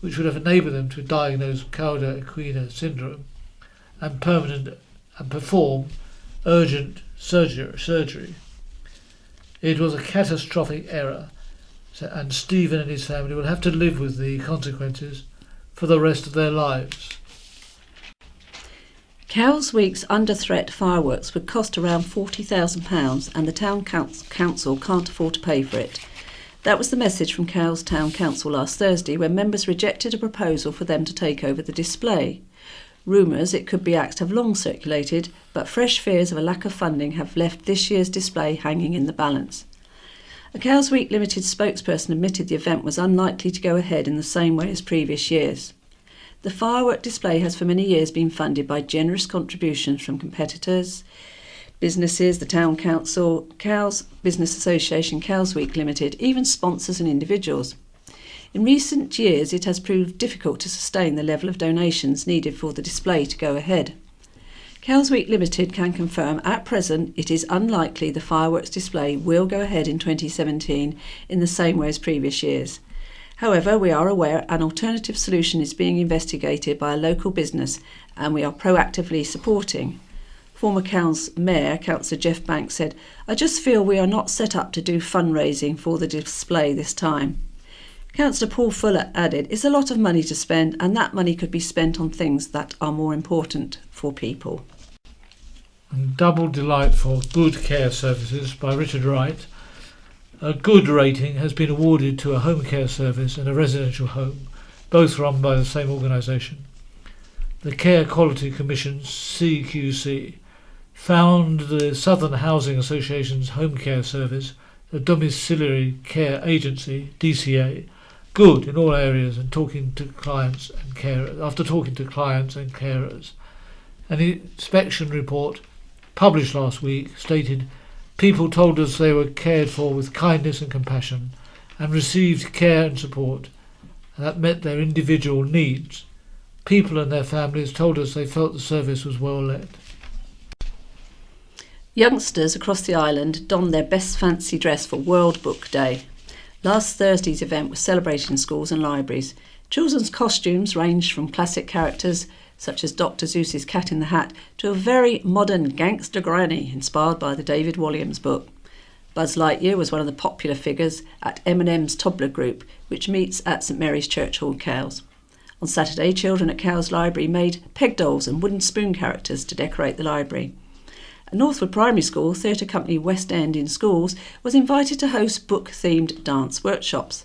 which would have enabled them to diagnose Cauda equina syndrome and perform urgent surgery. It was a catastrophic error, and Stephen and his family will have to live with the consequences for the rest of their lives. Cowes Week's Under Threat fireworks would cost around £40,000 and the Town Council can't afford to pay for it. That was the message from Cowes Town Council last Thursday when members rejected a proposal for them to take over the display. Rumours it could be axed have long circulated, but fresh fears of a lack of funding have left this year's display hanging in the balance. A Cowes Week Limited spokesperson admitted the event was unlikely to go ahead in the same way as previous years. The firework display has for many years been funded by generous contributions from competitors, businesses, the Town Council, Cowes Business Association, Cowes Week Limited, even sponsors and individuals. In recent years, it has proved difficult to sustain the level of donations needed for the display to go ahead. Cowes Week Limited can confirm at present it is unlikely the fireworks display will go ahead in 2017 in the same way as previous years. However, we are aware an alternative solution is being investigated by a local business and we are proactively supporting. Former Cowes Mayor, Councillor Jeff Banks, said, "I just feel we are not set up to do fundraising for the display this time." Councillor Paul Fuller added, "It's a lot of money to spend and that money could be spent on things that are more important for people." And Double Delight for Good Care Services by Richard Wright. A good rating has been awarded to a home care service and a residential home, both run by the same organisation. The Care Quality Commission, CQC, found the Southern Housing Association's home care service, the Domiciliary Care Agency, DCA, good in all areas and talking to clients and carers. After talking to clients and carers, an inspection report published last week stated people told us they were cared for with kindness and compassion and received care and support that met their individual needs. People and their families told us they felt the service was well led. Youngsters across the island donned their best fancy dress for World Book Day. Last Thursday's event was celebrated in schools and libraries. Children's costumes ranged from classic characters such as Dr. Seuss's Cat in the Hat, to a very modern gangster granny inspired by the David Walliams book. Buzz Lightyear was one of the popular figures at M&M's Toddler Group, which meets at St Mary's Church Hall, Cowes. On Saturday, children at Cowes Library made peg dolls and wooden spoon characters to decorate the library. At Northwood Primary School, theatre company West End in Schools was invited to host book-themed dance workshops.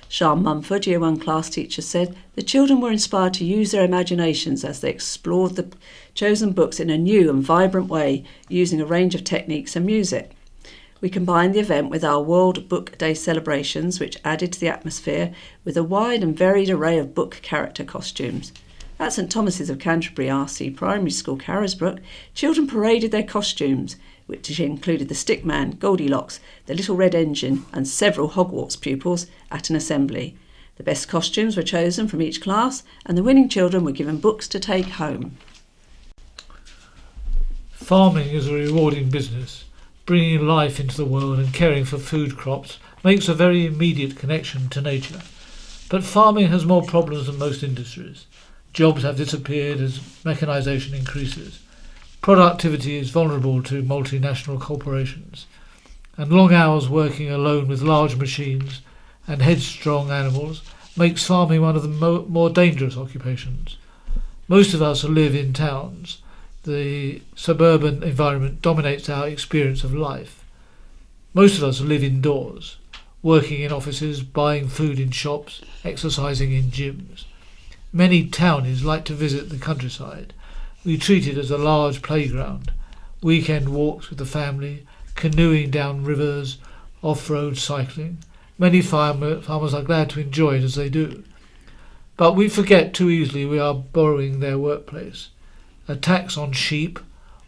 Sian Mumford, Year 1 class teacher, said the children were inspired to use their imaginations as they explored the chosen books in a new and vibrant way, using a range of techniques and music. We combined the event with our World Book Day celebrations, which added to the atmosphere with a wide and varied array of book character costumes. At St Thomas's of Canterbury RC Primary School, Carisbrooke, children paraded their costumes, which included the Stickman, Goldilocks, the Little Red Engine and several Hogwarts pupils at an assembly. The best costumes were chosen from each class and the winning children were given books to take home. Farming is a rewarding business. Bringing life into the world and caring for food crops makes a very immediate connection to nature. But farming has more problems than most industries. Jobs have disappeared as mechanisation increases. Productivity is vulnerable to multinational corporations. And long hours working alone with large machines and headstrong animals makes farming one of the more dangerous occupations. Most of us live in towns. The suburban environment dominates our experience of life. Most of us live indoors, working in offices, buying food in shops, exercising in gyms. Many townies like to visit the countryside. We treat it as a large playground. Weekend walks with the family, canoeing down rivers, off-road cycling. Many farmers are glad to enjoy it as they do. But we forget too easily we are borrowing their workplace. A tax on sheep,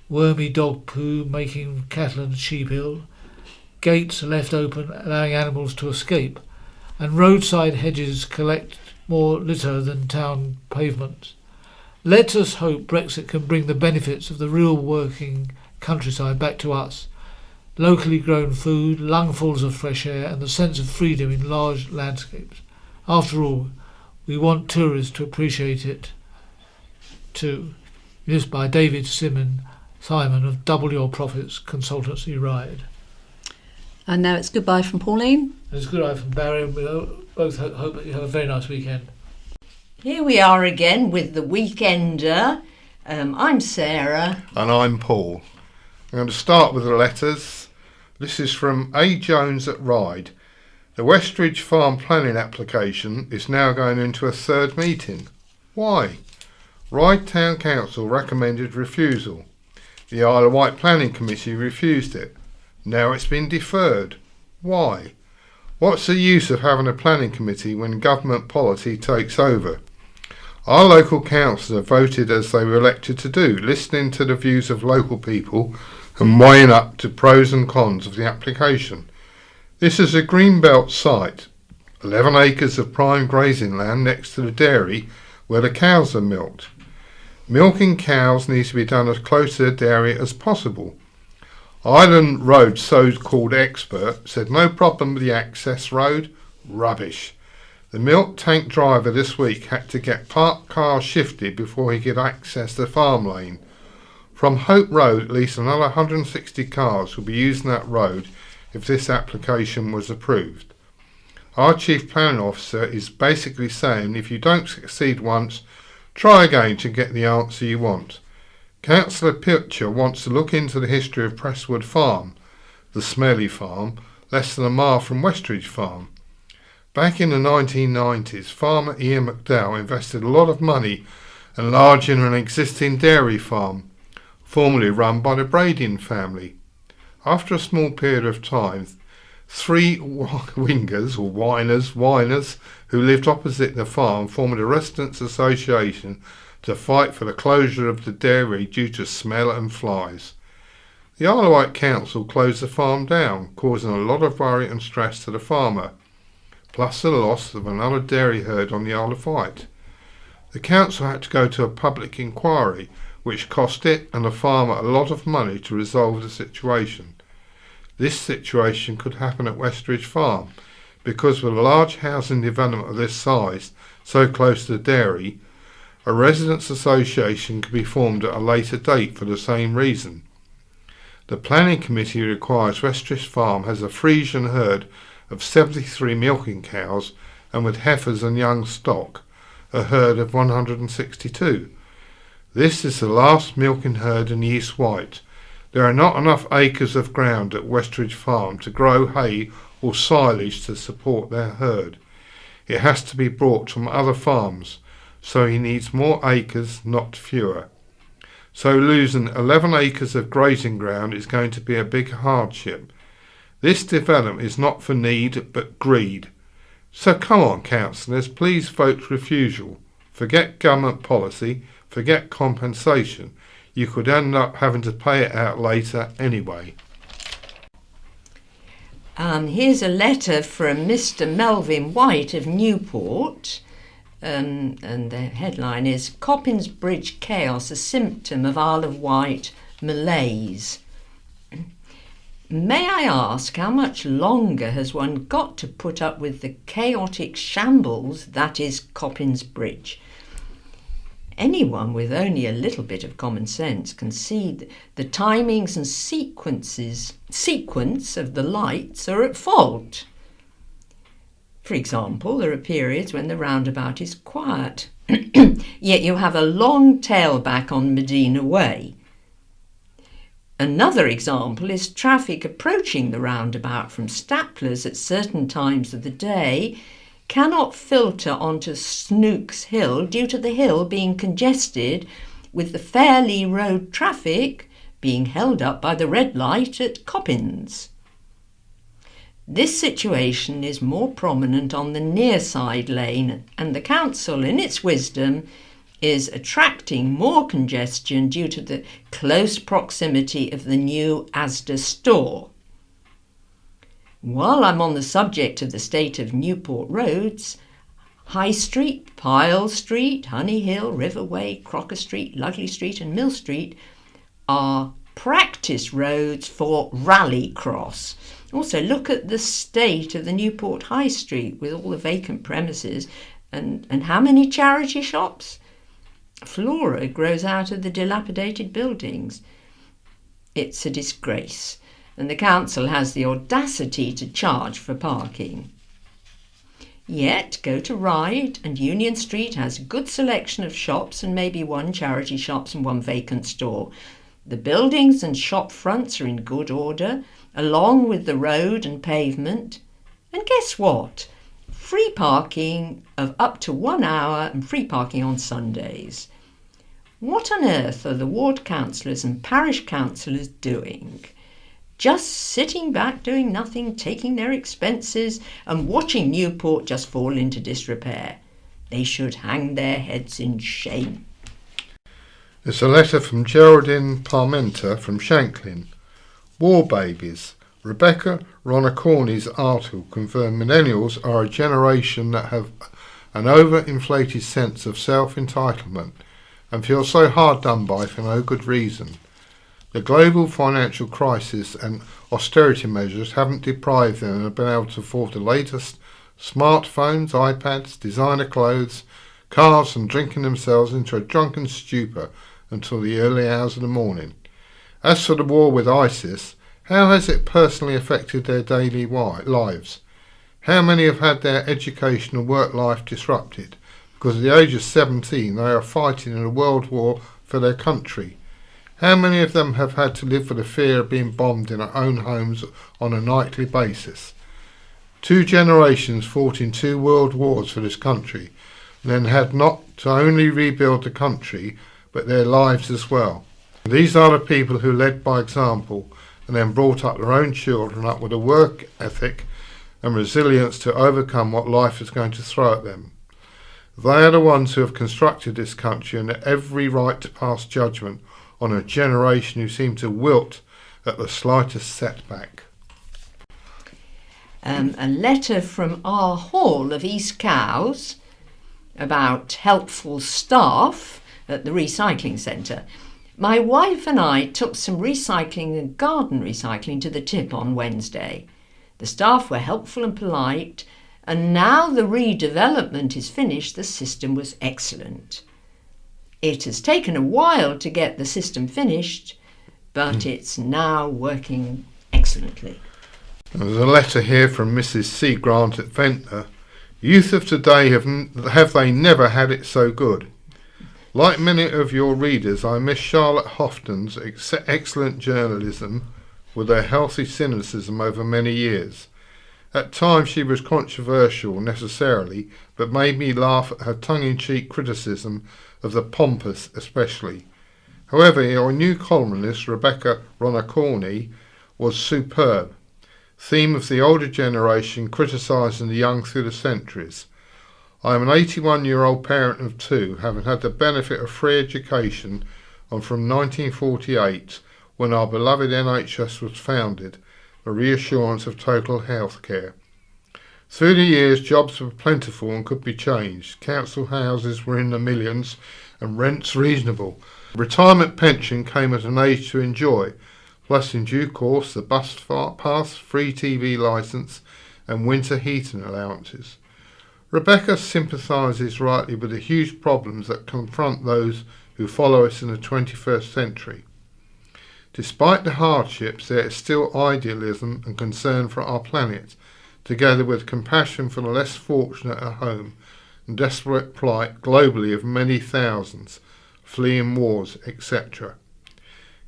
wormy dog poo making cattle and sheep ill, gates left open allowing animals to escape, and roadside hedges collect more litter than town pavements. Let us hope Brexit can bring the benefits of the real working countryside back to us. Locally grown food, lungfuls of fresh air and the sense of freedom in large landscapes. After all, we want tourists to appreciate it too. This by David Simon of Double Your Profits Consultancy Ride. And now it's goodbye from Pauline. And it's goodbye from Barry, and we both hope that you have a very nice weekend. Here we are again with the Weekender. I'm Sarah. And I'm Paul. I'm going to start with the letters. This is from A. Jones at Ryde. The Westridge Farm planning application is now going into a third meeting. Why? Ryde Town Council recommended refusal. The Isle of Wight Planning Committee refused it. Now it's been deferred. Why? What's the use of having a planning committee when government policy takes over? Our local councils have voted as they were elected to do, listening to the views of local people and weighing up to pros and cons of the application. This is a greenbelt site, 11 acres of prime grazing land next to the dairy where the cows are milked. Milking cows needs to be done as close to the dairy as possible. Island Road so-called expert said no problem with the access road. Rubbish. The milk tank driver this week had to get parked cars shifted before he could access the farm lane. From Hope Road, at least another 160 cars will be using that road if this application was approved. Our Chief Planning Officer is basically saying if you don't succeed once, try again to get the answer you want. Councillor Pilcher wants to look into the history of Presswood Farm, the smelly farm, less than a mile from Westridge Farm. Back in the 1990s, farmer Ian McDowell invested a lot of money enlarging an existing dairy farm, formerly run by the Brading family. After a small period of time, 3 wingers or whiners who lived opposite the farm formed a residents' association to fight for the closure of the dairy due to smell and flies. The Isle of Wight Council closed the farm down, causing a lot of worry and stress to the farmer, plus the loss of another dairy herd on the Isle of Wight. The council had to go to a public inquiry, which cost it and the farmer a lot of money to resolve the situation. This situation could happen at Westridge Farm, because with a large housing development of this size so close to the dairy, A residents' association can be formed at a later date for the same reason. The planning committee requires Westrich Farm has a Friesian herd of 73 milking cows and with heifers and young stock, a herd of 162. This is the last milking herd in the East Wight. There are not enough acres of ground at Westrich Farm to grow hay or silage to support their herd. It has to be brought from other farms, so he needs more acres, not fewer. So losing 11 acres of grazing ground is going to be a big hardship. This development is not for need but greed. So come on, councillors, please vote refusal. Forget government policy, forget compensation. You could end up having to pay it out later anyway. Here's a letter from Mr. Melvin White of Newport. And the headline is Coppins Bridge Chaos, a symptom of Isle of Wight malaise. May I ask how much longer has one got to put up with the chaotic shambles that is Coppins Bridge? Anyone with only a little bit of common sense can see the timings and sequence of the lights are at fault. For example, there are periods when the roundabout is quiet, yet you have a long tailback on Medina Way. Another example is traffic approaching the roundabout from Staplers at certain times of the day cannot filter onto Snooks Hill due to the hill being congested with the Fairley Road traffic being held up by the red light at Coppins. This situation is more prominent on the near side lane, and the council, in its wisdom, is attracting more congestion due to the close proximity of the new Asda store. While I'm on the subject of the state of Newport roads, High Street, Pyle Street, Honey Hill, Riverway, Crocker Street, Lugley Street and Mill Street are practice roads for rallycross. Also, look at the state of the Newport High Street with all the vacant premises and how many charity shops? Flora grows out of the dilapidated buildings. It's a disgrace, and the council has the audacity to charge for parking. Yet, go to Ryde and Union Street has a good selection of shops and maybe one charity shops and one vacant store. The buildings and shop fronts are in good order, along with the road and pavement. And guess what? Free parking of up to 1 hour and free parking on Sundays. What on earth are the ward councillors and parish councillors doing? Just sitting back doing nothing, taking their expenses and watching Newport just fall into disrepair. They should hang their heads in shame. There's a letter from Geraldine Parmenter from Shanklin. War babies. Rebecca Ronacorni's article confirmed millennials are a generation that have an overinflated sense of self-entitlement and feel so hard done by for no good reason. The global financial crisis and austerity measures haven't deprived them of being able to afford the latest smartphones, iPads, designer clothes, cars and drinking themselves into a drunken stupor until the early hours of the morning. As for the war with ISIS, how has it personally affected their daily lives? How many have had their education and work life disrupted? Because at the age of 17 they are fighting in a world war for their country. How many of them have had to live with the fear of being bombed in their own homes on a nightly basis? 2 generations fought in 2 world wars for this country, and then had not to only rebuild the country, but their lives as well. These are the people who led by example and then brought up their own children up with a work ethic and resilience to overcome what life is going to throw at them. They are the ones who have constructed this country and have every right to pass judgment on a generation who seem to wilt at the slightest setback. A letter from R. Hall of East Cowes about helpful staff at the recycling centre. My wife and I took some recycling and garden recycling to the tip on Wednesday. The staff were helpful and polite, and now the redevelopment is finished, the system was excellent. It has taken a while to get the system finished, but it's now working excellently. There's a letter here from Mrs. C. Grant at Ventnor. Youth of today have they never had it so good? Like many of your readers, I miss Charlotte Houghton's excellent journalism with her healthy cynicism over many years. At times she was controversial necessarily, but made me laugh at her tongue-in-cheek criticism of the pompous especially. However, your new columnist, Rebecca Ronacorny, was superb. Theme of the older generation criticising the young through the centuries. I am an 81-year-old parent of two, having had the benefit of free education from 1948, when our beloved NHS was founded, the reassurance of total health care. Through the years, jobs were plentiful and could be changed. Council houses were in the millions and rents reasonable. Retirement pension came at an age to enjoy, plus in due course the bus pass, free TV licence and winter heating allowances. Rebecca sympathises rightly with the huge problems that confront those who follow us in the 21st century. Despite the hardships, there is still idealism and concern for our planet, together with compassion for the less fortunate at home and desperate plight globally of many thousands, fleeing wars, etc.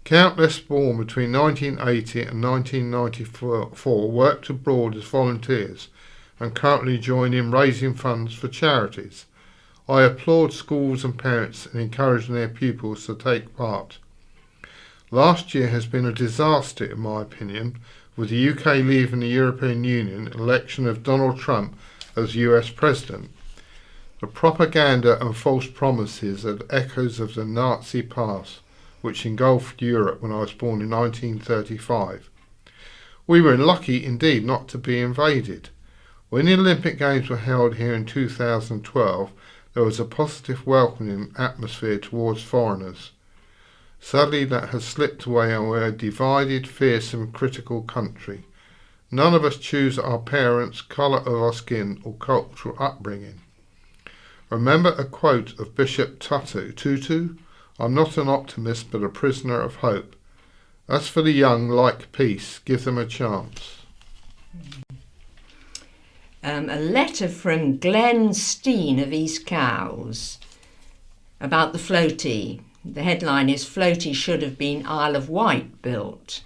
Countless born between 1980 and 1994 worked abroad as volunteers and currently join in raising funds for charities. I applaud schools and parents in encouraging their pupils to take part. Last year has been a disaster in my opinion, with the UK leaving the European Union, election of Donald Trump as US President. The propaganda and false promises are echoes of the Nazi past, which engulfed Europe when I was born in 1935. We were lucky indeed not to be invaded. When the Olympic Games were held here in 2012, there was a positive welcoming atmosphere towards foreigners. Sadly, that has slipped away and we're a divided, fierce and critical country. None of us choose our parents, colour of our skin or cultural upbringing. Remember a quote of Bishop Tutu, I'm not an optimist but a prisoner of hope. As for the young, like peace, give them a chance. A letter from Glenn Steen of East Cowes about the floaty. The headline is Floaty should have been Isle of Wight built.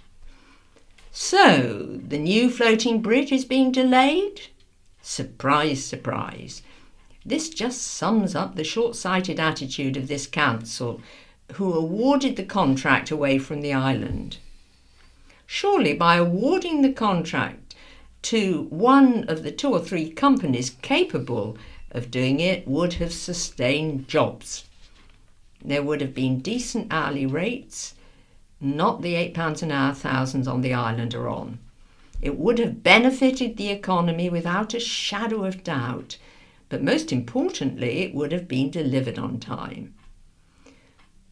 So, the new floating bridge is being delayed? Surprise, surprise. This just sums up the short-sighted attitude of this council, who awarded the contract away from the island. Surely by awarding the contract to one of the 2 or 3 companies capable of doing it would have sustained jobs. There would have been decent hourly rates, not the £8 an hour thousands on the island are on. It would have benefited the economy without a shadow of doubt, but most importantly, it would have been delivered on time.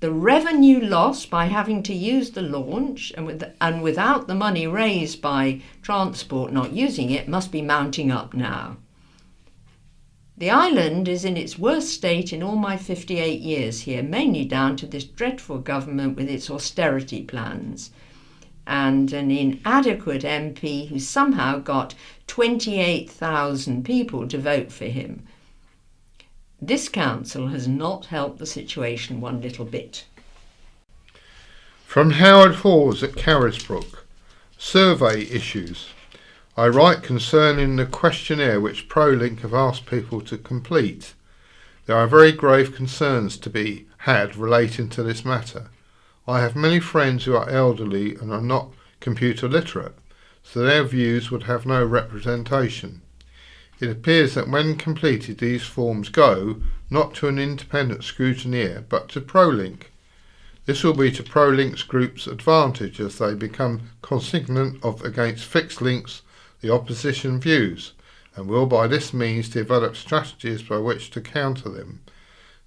The revenue loss by having to use the launch and without the money raised by transport not using it must be mounting up now. The island is in its worst state in all my 58 years here, mainly down to this dreadful government with its austerity plans and an inadequate MP who somehow got 28,000 people to vote for him. This council has not helped the situation one little bit. From Howard Hawes at Carisbrook. Survey issues. I write concerning the questionnaire which ProLink have asked people to complete. There are very grave concerns to be had relating to this matter. I have many friends who are elderly and are not computer literate, so their views would have no representation. It appears that when completed these forms go not to an independent scrutineer but to ProLink. This will be to ProLink's group's advantage as they become consignant of against fixed links the opposition views and will by this means develop strategies by which to counter them.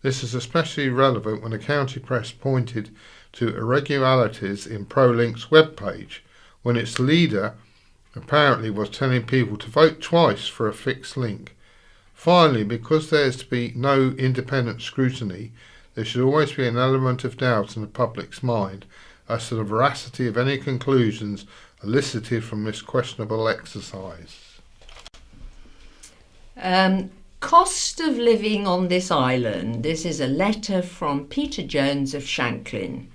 This is especially relevant when the county press pointed to irregularities in ProLink's web page when its leader apparently was telling people to vote twice for a fixed link. Finally, because there is to be no independent scrutiny, there should always be an element of doubt in the public's mind as to the veracity of any conclusions elicited from this questionable exercise. Cost of living on this island. This is a letter from Peter Jones of Shanklin.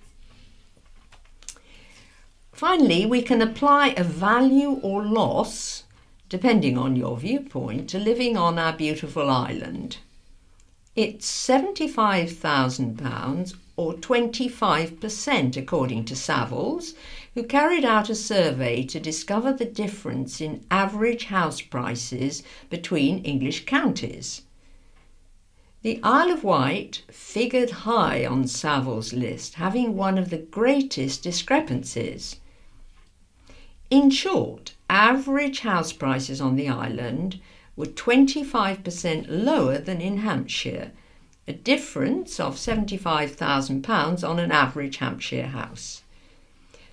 Finally, we can apply a value or loss, depending on your viewpoint, to living on our beautiful island. It's £75,000 or 25% according to Savills, who carried out a survey to discover the difference in average house prices between English counties. The Isle of Wight figured high on Savills' list, having one of the greatest discrepancies. In short, average house prices on the island were 25% lower than in Hampshire, a difference of £75,000 on an average Hampshire house.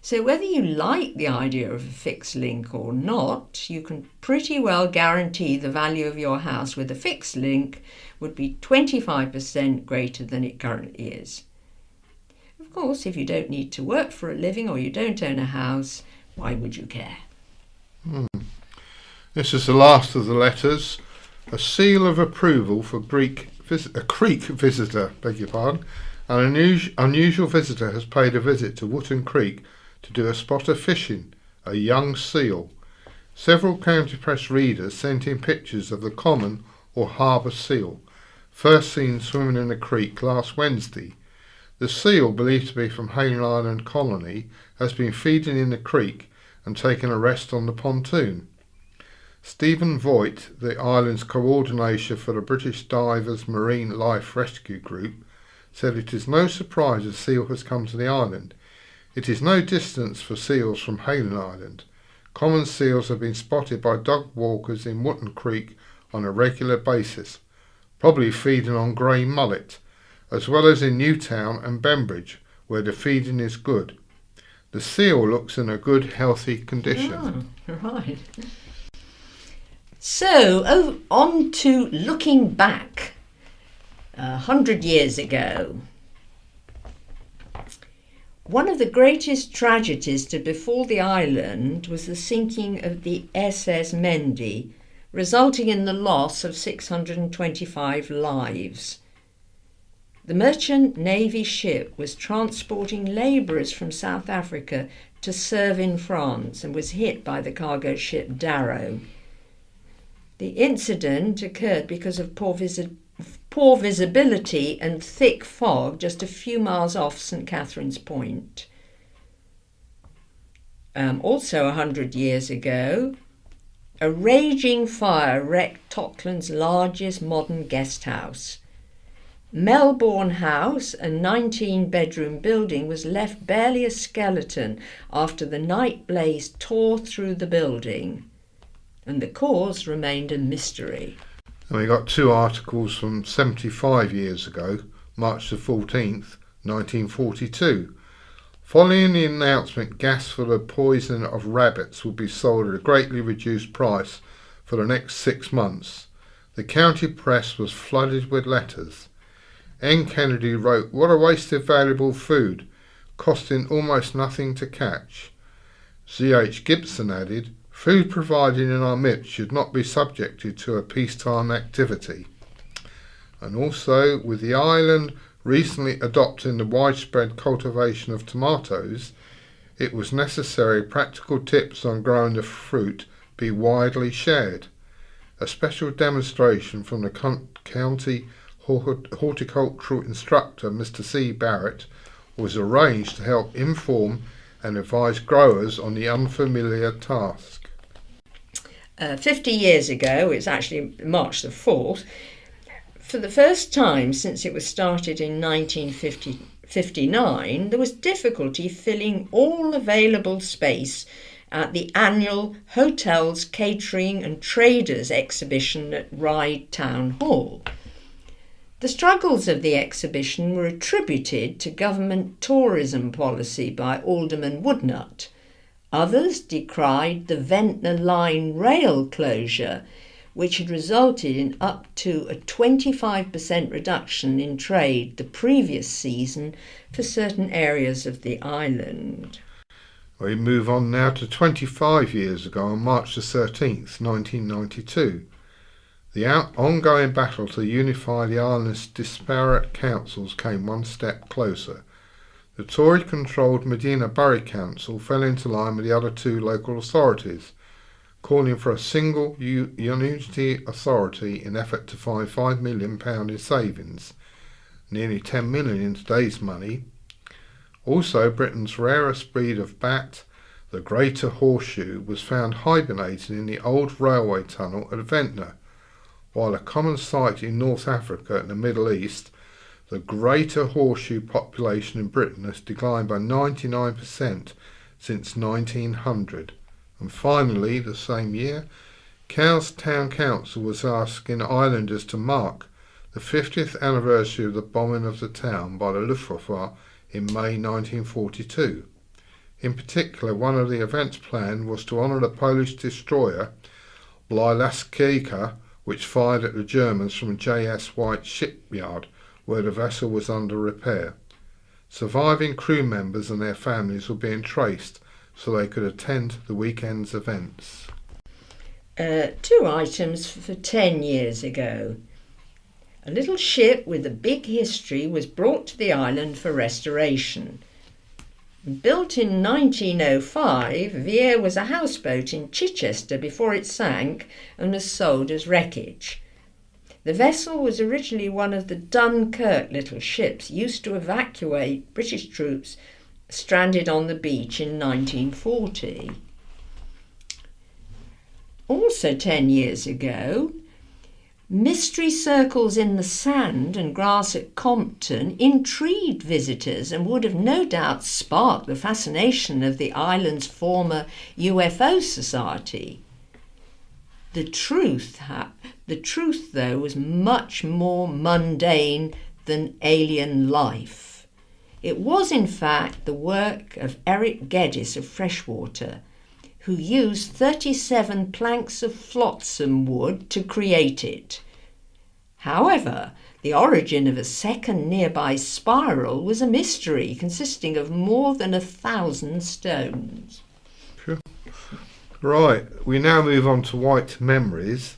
So whether you like the idea of a fixed link or not, you can pretty well guarantee the value of your house with a fixed link would be 25% greater than it currently is. Of course, if you don't need to work for a living or you don't own a house, why would you care? This is the last of the letters. A seal of approval for a creek visitor, An unusual visitor has paid a visit to Wootton Creek to do a spot of fishing, a young seal. Several County Press readers sent in pictures of the common or harbour seal, first seen swimming in the creek last Wednesday. The seal, believed to be from Hayling Island Colony, has been feeding in the creek and taking a rest on the pontoon. Stephen Voigt, the island's coordinator for the British Divers Marine Life Rescue Group, said it is no surprise a seal has come to the island. It is no distance for seals from Hayling Island. Common seals have been spotted by dog walkers in Wootton Creek on a regular basis, probably feeding on grey mullet, as well as in Newtown and Bembridge, where the feeding is good. The seal looks in a good, healthy condition. Oh, right. So, on to looking back 100 years ago. One of the greatest tragedies to befall the island was the sinking of the SS Mendi, resulting in the loss of 625 lives. The Merchant Navy ship was transporting labourers from South Africa to serve in France and was hit by the cargo ship Darrow. The incident occurred because of poor visibility and thick fog just a few miles off St Catherine's Point. Also 100 years ago, a raging fire wrecked Totland's largest modern guest house. Melbourne House, a 19-bedroom building, was left barely a skeleton after the night blaze tore through the building, and the cause remained a mystery. And we got two articles from 75 years ago, March the 14th, 1942. Following the announcement gas for the poisoning of rabbits would be sold at a greatly reduced price for the next 6 months, the county press was flooded with letters. N. Kennedy wrote, "What a waste of valuable food, costing almost nothing to catch." Z.H. Gibson added, "Food provided in our midst should not be subjected to a peacetime activity." And also, with the island recently adopting the widespread cultivation of tomatoes, it was necessary practical tips on growing the fruit be widely shared. A special demonstration from the county horticultural instructor, Mr. C. Barrett, was arranged to help inform and advise growers on the unfamiliar task. 50 years ago, it's actually March the 4th, for the first time since it was started in 1959, there was difficulty filling all available space at the annual Hotels, Catering and Traders exhibition at Ryde Town Hall. The struggles of the exhibition were attributed to government tourism policy by Alderman Woodnutt. Others decried the Ventnor Line rail closure, which had resulted in up to a 25% reduction in trade the previous season for certain areas of the island. We move on now to 25 years ago on March the 13th, 1992. The ongoing battle to unify the island's disparate councils came one step closer. The Tory-controlled Medina Borough Council fell into line with the other two local authorities, calling for a single unity authority in effort to find £5 million in savings, nearly 10 million in today's money. Also, Britain's rarest breed of bat, the greater horseshoe, was found hibernating in the old railway tunnel at Ventnor, while a common sight in North Africa and the Middle East, the greater horseshoe population in Britain has declined by 99% since 1900. And finally, the same year, Cowes Town Council was asking islanders to mark the 50th anniversary of the bombing of the town by the Luftwaffe in May 1942. In particular, one of the events planned was to honour the Polish destroyer Blylaskika, which fired at the Germans from J.S. White shipyard, where the vessel was under repair. Surviving crew members and their families were being traced so they could attend the weekend's events. 2 items for 10 years ago. A little ship with a big history was brought to the island for restoration. Built in 1905, Vere was a houseboat in Chichester before it sank and was sold as wreckage. The vessel was originally one of the Dunkirk little ships used to evacuate British troops stranded on the beach in 1940. Also 10 years ago, mystery circles in the sand and grass at Compton intrigued visitors and would have no doubt sparked the fascination of the island's former UFO society. The truth, though, was much more mundane than alien life. It was, in fact, the work of Eric Geddes of Freshwater, who used 37 planks of flotsam wood to create it. However, the origin of a second nearby spiral was a mystery consisting of more than 1,000 stones. Right, we now move on to White Memories.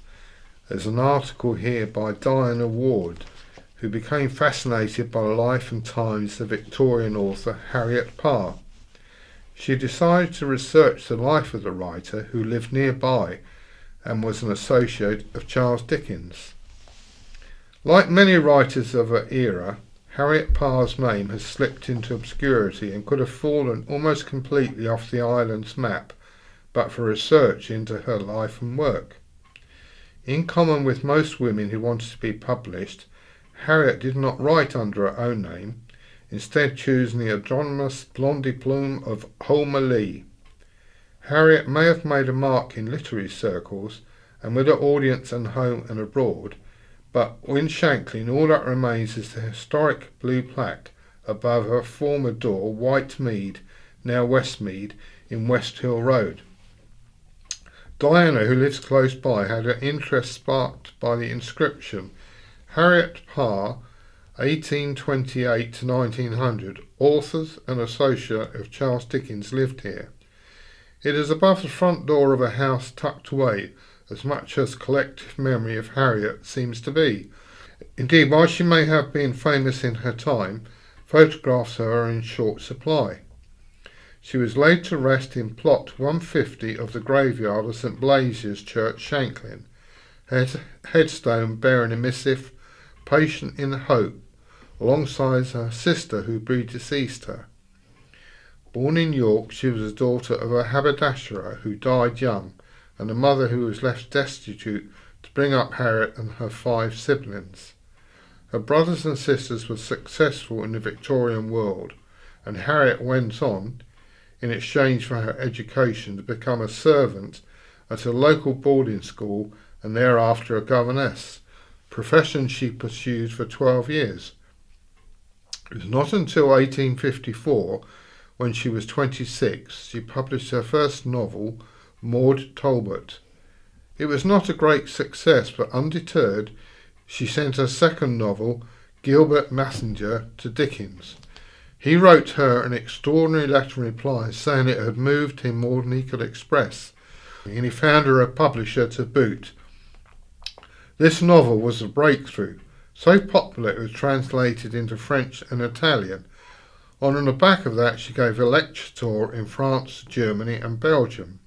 There's an article here by Diana Ward, who became fascinated by the life and times of Victorian author Harriet Parr. She decided to research the life of the writer, who lived nearby and was an associate of Charles Dickens. Like many writers of her era, Harriet Parr's name has slipped into obscurity and could have fallen almost completely off the island's map but for research into her life and work. In common with most women who wanted to be published, Harriet did not write under her own name, instead choosing the anonymous Blondie Plume of Homer Lee. Harriet may have made a mark in literary circles and with her audience at home and abroad, but in Shanklin all that remains is the historic blue plaque above her former door, White Mead, now Westmead, in West Hill Road. Diana, who lives close by, had her interest sparked by the inscription, Harriet Parr, 1828 to 1900, authors and associate of Charles Dickens, lived here. It is above the front door of a house tucked away, as much as collective memory of Harriet seems to be. Indeed, while she may have been famous in her time, photographs of her are in short supply. She was laid to rest in plot 150 of the graveyard of St Blasius Church, Shanklin, headstone bearing a missive, Patient in Hope, alongside her sister who predeceased her. Born in York, she was the daughter of a haberdasher who died young, and a mother who was left destitute to bring up Harriet and her 5 siblings. Her brothers and sisters were successful in the Victorian world, and Harriet went on, in exchange for her education, to become a servant at a local boarding school and thereafter a governess, profession she pursued for 12 years. It was not until 1854, when she was 26, she published her first novel, Maud Talbot. It was not a great success, but undeterred, she sent her second novel, Gilbert Messenger, to Dickens. He wrote her an extraordinary letter in reply, saying it had moved him more than he could express, and he found her a publisher to boot. This novel was a breakthrough, so popular it was translated into French and Italian. On the back of that, she gave a lecture tour in France, Germany and Belgium.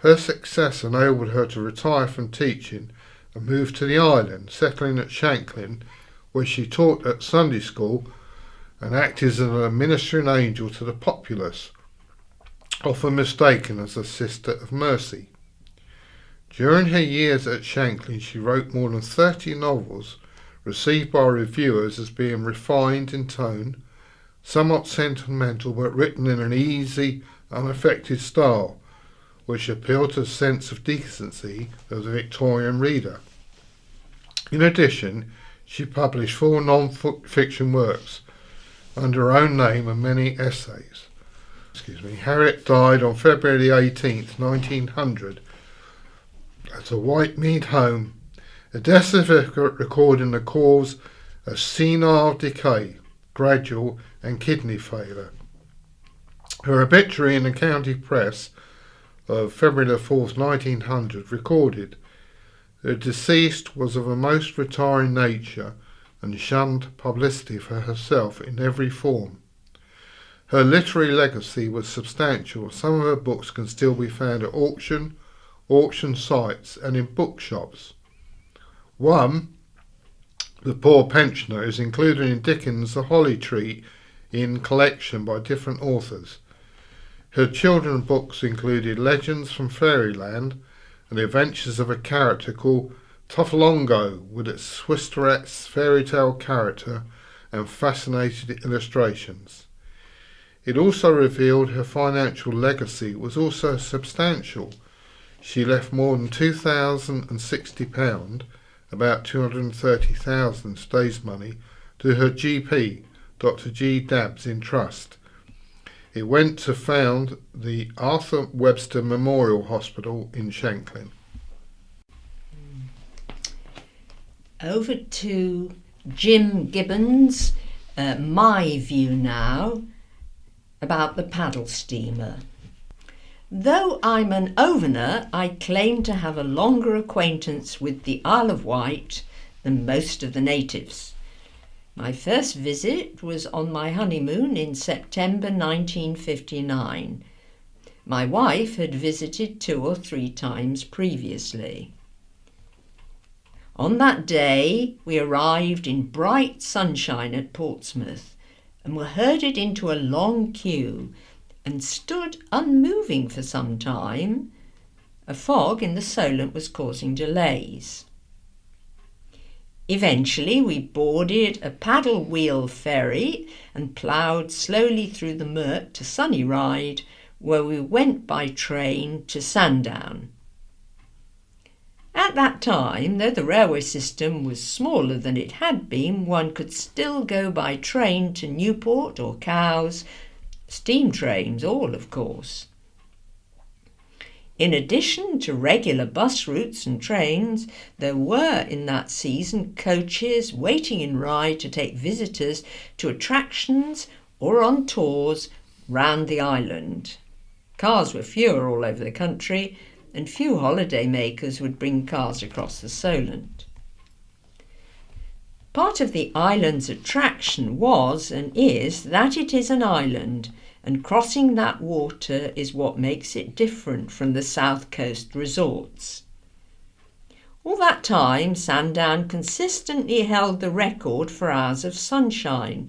Her success enabled her to retire from teaching and move to the island, settling at Shanklin, where she taught at Sunday school and acted as an ministering angel to the populace, often mistaken as a sister of mercy. During her years at Shanklin, she wrote more than 30 novels, received by reviewers as being refined in tone, somewhat sentimental, but written in an easy, unaffected style, which appealed to the sense of decency of the Victorian reader. In addition, she published 4 non-fiction works under her own name and many essays. Harriet died on February 18th, 1900, at a Whitemead home, a death certificate recording the cause of senile decay, gradual and kidney failure. Her obituary in the county press of February the 4th, 1900 recorded, the deceased was of a most retiring nature and shunned publicity for herself in every form. Her literary legacy was substantial. Some of her books can still be found at auction sites and in bookshops. One, The Poor Pensioner, is included in Dickens' The Holly Tree in collection by different authors. Her children's books included Legends from Fairyland and the adventures of a character called Toflongo, with its Swiss-Tourette's fairy tale character and fascinating illustrations. It also revealed her financial legacy was also substantial. She left more than £2,060, about 230,000 stage money, to her GP, Dr. G. Dabbs, in trust. It went to found the Arthur Webster Memorial Hospital in Shanklin. Over to Jim Gibbons, My View Now, about the paddle steamer. Though I'm an Overner, I claim to have a longer acquaintance with the Isle of Wight than most of the natives. My first visit was on my honeymoon in September 1959. My wife had visited 2 or 3 times previously. On that day, we arrived in bright sunshine at Portsmouth and were herded into a long queue and stood unmoving for some time. A fog in the Solent was causing delays. Eventually we boarded a paddle wheel ferry and ploughed slowly through the murk to Sunny Ride, where we went by train to Sandown. At that time, though the railway system was smaller than it had been, one could still go by train to Newport or Cowes, steam trains all, of course. In addition to regular bus routes and trains, there were in that season coaches waiting in Ryde to take visitors to attractions or on tours round the island. Cars were fewer all over the country, and few holiday makers would bring cars across the Solent. Part of the island's attraction was and is that it is an island, and crossing that water is what makes it different from the South Coast resorts. All that time, Sandown consistently held the record for hours of sunshine,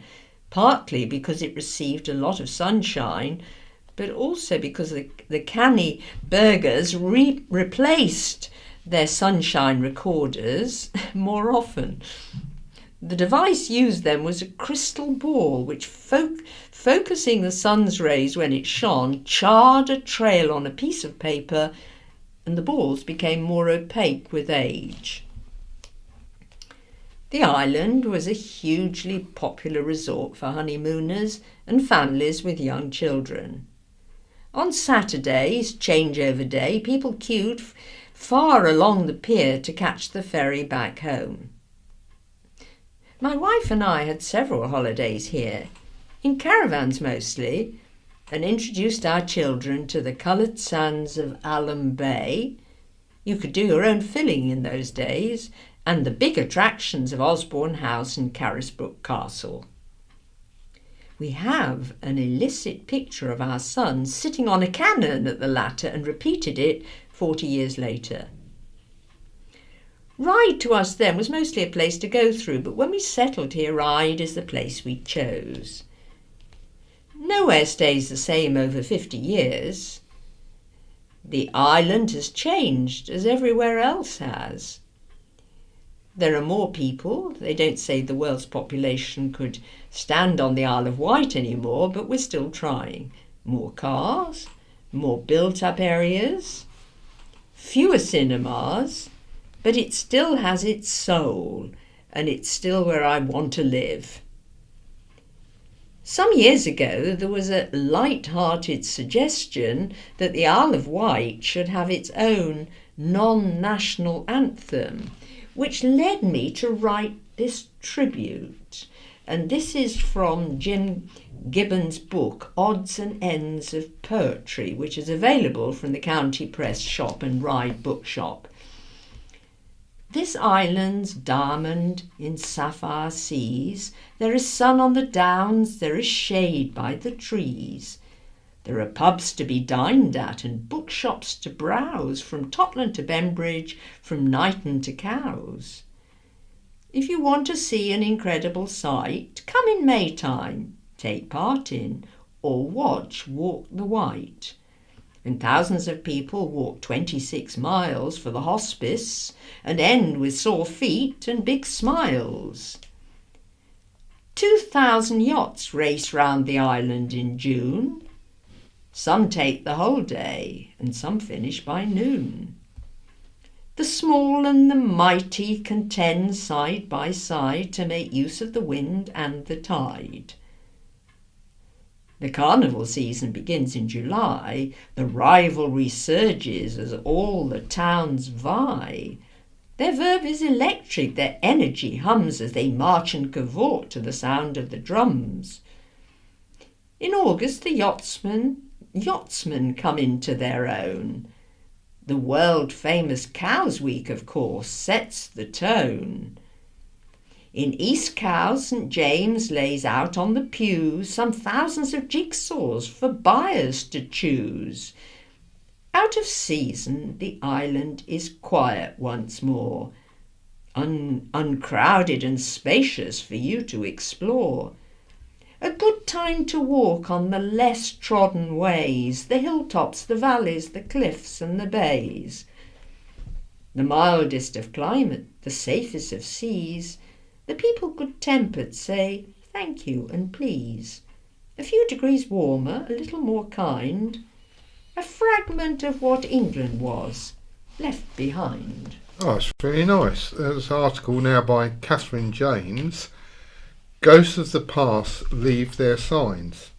partly because it received a lot of sunshine, but also because the canny burghers replaced their sunshine recorders more often. The device used then was a crystal ball which, focusing the sun's rays when it shone, charred a trail on a piece of paper, and the balls became more opaque with age. The island was a hugely popular resort for honeymooners and families with young children. On Saturdays, changeover day, people queued far along the pier to catch the ferry back home. My wife and I had several holidays here, in caravans mostly, and introduced our children to the coloured sands of Alum Bay. You could do your own filling in those days, and the big attractions of Osborne House and Carisbrooke Castle. We have an illicit picture of our son sitting on a cannon at the latter and repeated it 40 years later. Ryde to us then was mostly a place to go through, but when we settled here, Ryde is the place we chose. Nowhere stays the same over 50 years. The island has changed, as everywhere else has. There are more people. They don't say the world's population could stand on the Isle of Wight anymore, but we're still trying. More cars, more built-up areas, fewer cinemas, but it still has its soul, and it's still where I want to live. Some years ago, there was a light-hearted suggestion that the Isle of Wight should have its own non-national anthem, which led me to write this tribute. And this is from Jim Gibbon's book, Odds and Ends of Poetry, which is available from the County Press Shop and Ryde Bookshop. This island's diamond in sapphire seas, there is sun on the downs, there is shade by the trees. There are pubs to be dined at and bookshops to browse, from Totland to Bembridge, from Knighton to Cowes. If you want to see an incredible sight, come in Maytime, take part in, or watch Walk the Wight. And thousands of people walk 26 miles for the hospice and end with sore feet and big smiles. 2,000 yachts race round the island in June. Some take the whole day and some finish by noon. The small and the mighty contend side by side to make use of the wind and the tide. The carnival season begins in July. The rivalry surges as all the towns vie. Their verve is electric, their energy hums as they march and cavort to the sound of the drums. In August, the yachtsmen come into their own. The world-famous Cowes Week, of course, sets the tone. In East Cowes, St. James lays out on the pews some thousands of jigsaws for buyers to choose. Out of season, the island is quiet once more, uncrowded and spacious for you to explore. A good time to walk on the less trodden ways, the hilltops, the valleys, the cliffs and the bays. The mildest of climate, the safest of seas, the people good-tempered say thank you and please. A few degrees warmer, a little more kind, a fragment of what England was, left behind. Oh, it's very nice. There's an article now by Catherine James. Ghosts of the past leave their signs.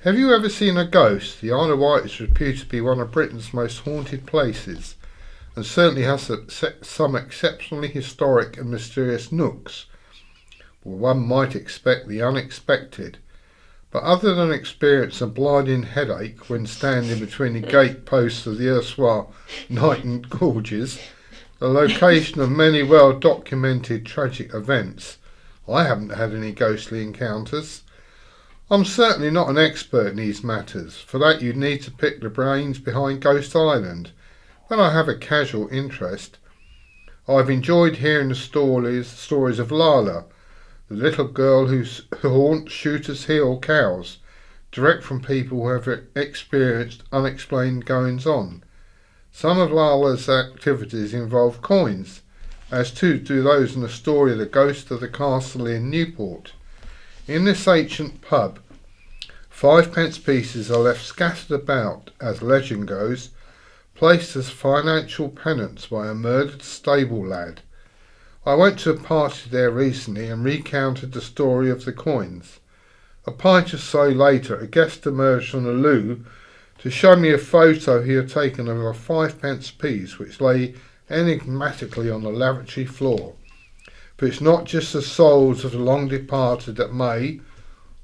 Have you ever seen a ghost? The Isle of Wight is reputed to be one of Britain's most haunted places, and certainly has some exceptionally historic and mysterious nooks, where one might expect the unexpected. But other than experience a blinding headache when standing between the gate posts of the erstwhile Knighton Gorges, the location of many well-documented tragic events, I haven't had any ghostly encounters. I'm certainly not an expert in these matters. For that you'd need to pick the brains behind Ghost Island. But I have a casual interest. I've enjoyed hearing the stories of Lala, the little girl who haunts Shooter's Hill cows, direct from people who have experienced unexplained goings-on. Some of Lala's activities involve coins, as too do those in the story of the ghost of the castle in Newport. In this ancient pub, 5p pieces are left scattered about, as legend goes, placed as financial penance by a murdered stable lad. I went to a party there recently and recounted the story of the coins. A pint or so later, a guest emerged from the loo to show me a photo he had taken of a 5-pence piece which lay enigmatically on the lavatory floor. But it's not just the souls of the long departed that may,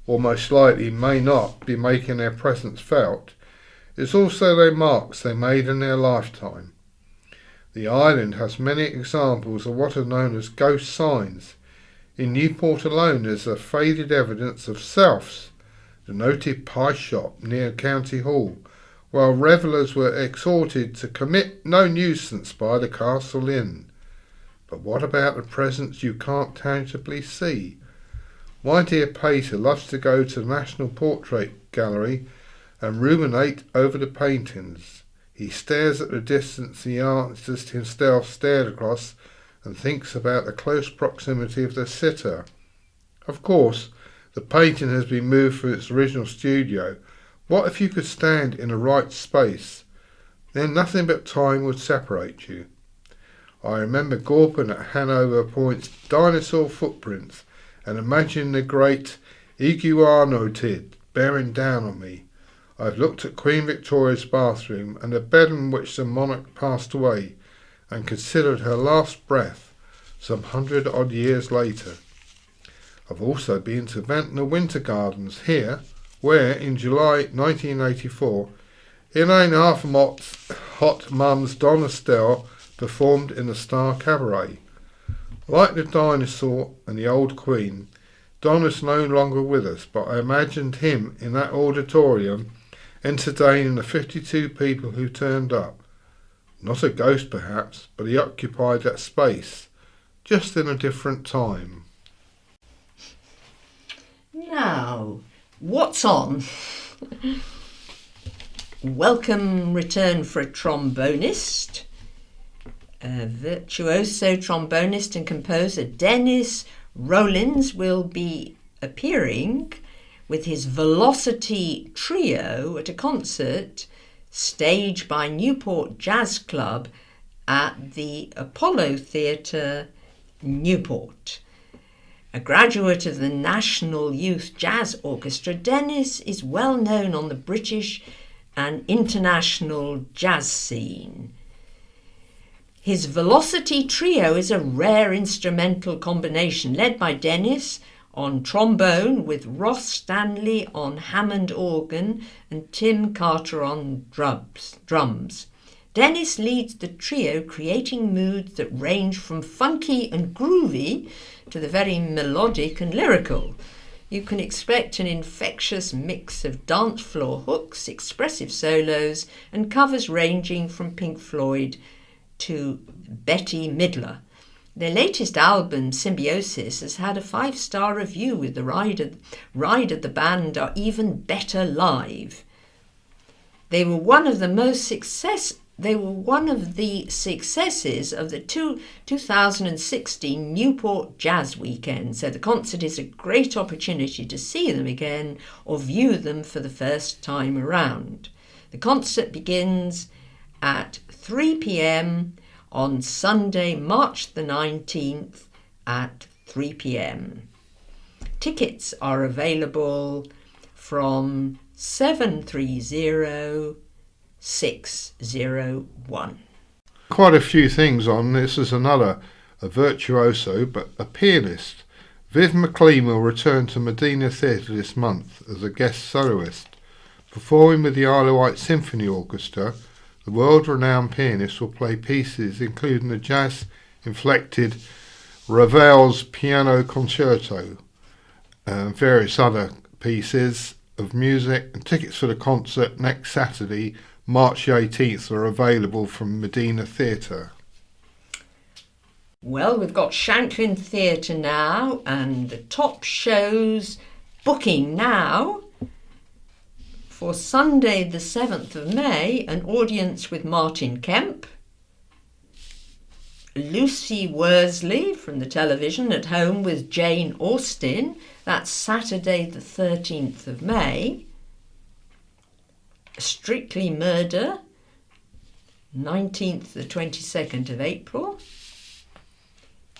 or most likely may not, be making their presence felt. It's also their marks they made in their lifetime. The island has many examples of what are known as ghost signs. In Newport alone there's a faded evidence of South's, the noted pie shop near County Hall, while revellers were exhorted to commit no nuisance by the Castle Inn. But what about the presence you can't tangibly see? My dear Pater loves to go to the National Portrait Gallery and ruminate over the paintings. He stares at the distance the artist himself stared across and thinks about the close proximity of the sitter. Of course, the painting has been moved from its original studio. What if you could stand in the right space? Then nothing but time would separate you. I remember gawping at Hanover Point's dinosaur footprints and imagining the great iguanodid bearing down on me. I've looked at Queen Victoria's bathroom and the bed in which the monarch passed away and considered her last breath some 100-odd years later. I've also been to Ventnor Winter Gardens here, where in July 1984 Elaine Arfamot's hot mum's Donna Estelle performed in the Star Cabaret. Like the dinosaur and the old queen, Donna's no longer with us, but I imagined him in that auditorium entertaining the 52 people who turned up. Not a ghost perhaps, but he occupied that space, just in a different time. Now, what's on? Welcome return for a trombonist. Virtuoso trombonist and composer Dennis Rollins will be appearing with his Velocity Trio at a concert staged by Newport Jazz Club at the Apollo Theatre, Newport. A graduate of the National Youth Jazz Orchestra, Dennis is well known on the British and international jazz scene. His Velocity Trio is a rare instrumental combination led by Dennis on trombone with Ross Stanley on Hammond organ and Tim Carter on drums. Dennis leads the trio, creating moods that range from funky and groovy to the very melodic and lyrical. You can expect an infectious mix of dance floor hooks, expressive solos, and covers ranging from Pink Floyd to Bette Midler. Their latest album, Symbiosis, has had a 5-star review, with the ride of the band are even better live. They were one of the successes of the 2016 Newport Jazz Weekend, so the concert is a great opportunity to see them again or view them for the first time around. The concert begins at 3 p.m. on Sunday, March the 19th at 3 p.m. Tickets are available from 730-601. Quite a few things on. This is a virtuoso, but a pianist. Viv McLean will return to Medina Theatre this month as a guest soloist. Performing with the Isle of Wight Symphony Orchestra, the world-renowned pianist will play pieces including the jazz-inflected Ravel's Piano Concerto and various other pieces of music, and tickets for the concert next Saturday, March 18th, are available from Medina Theatre. Well, we've got Shanklin Theatre now, and the top shows booking now. For Sunday the 7th of May, an audience with Martin Kemp, Lucy Worsley from the television at home with Jane Austen. That's Saturday the 13th of May. Strictly Murder, 19th the 22nd of April.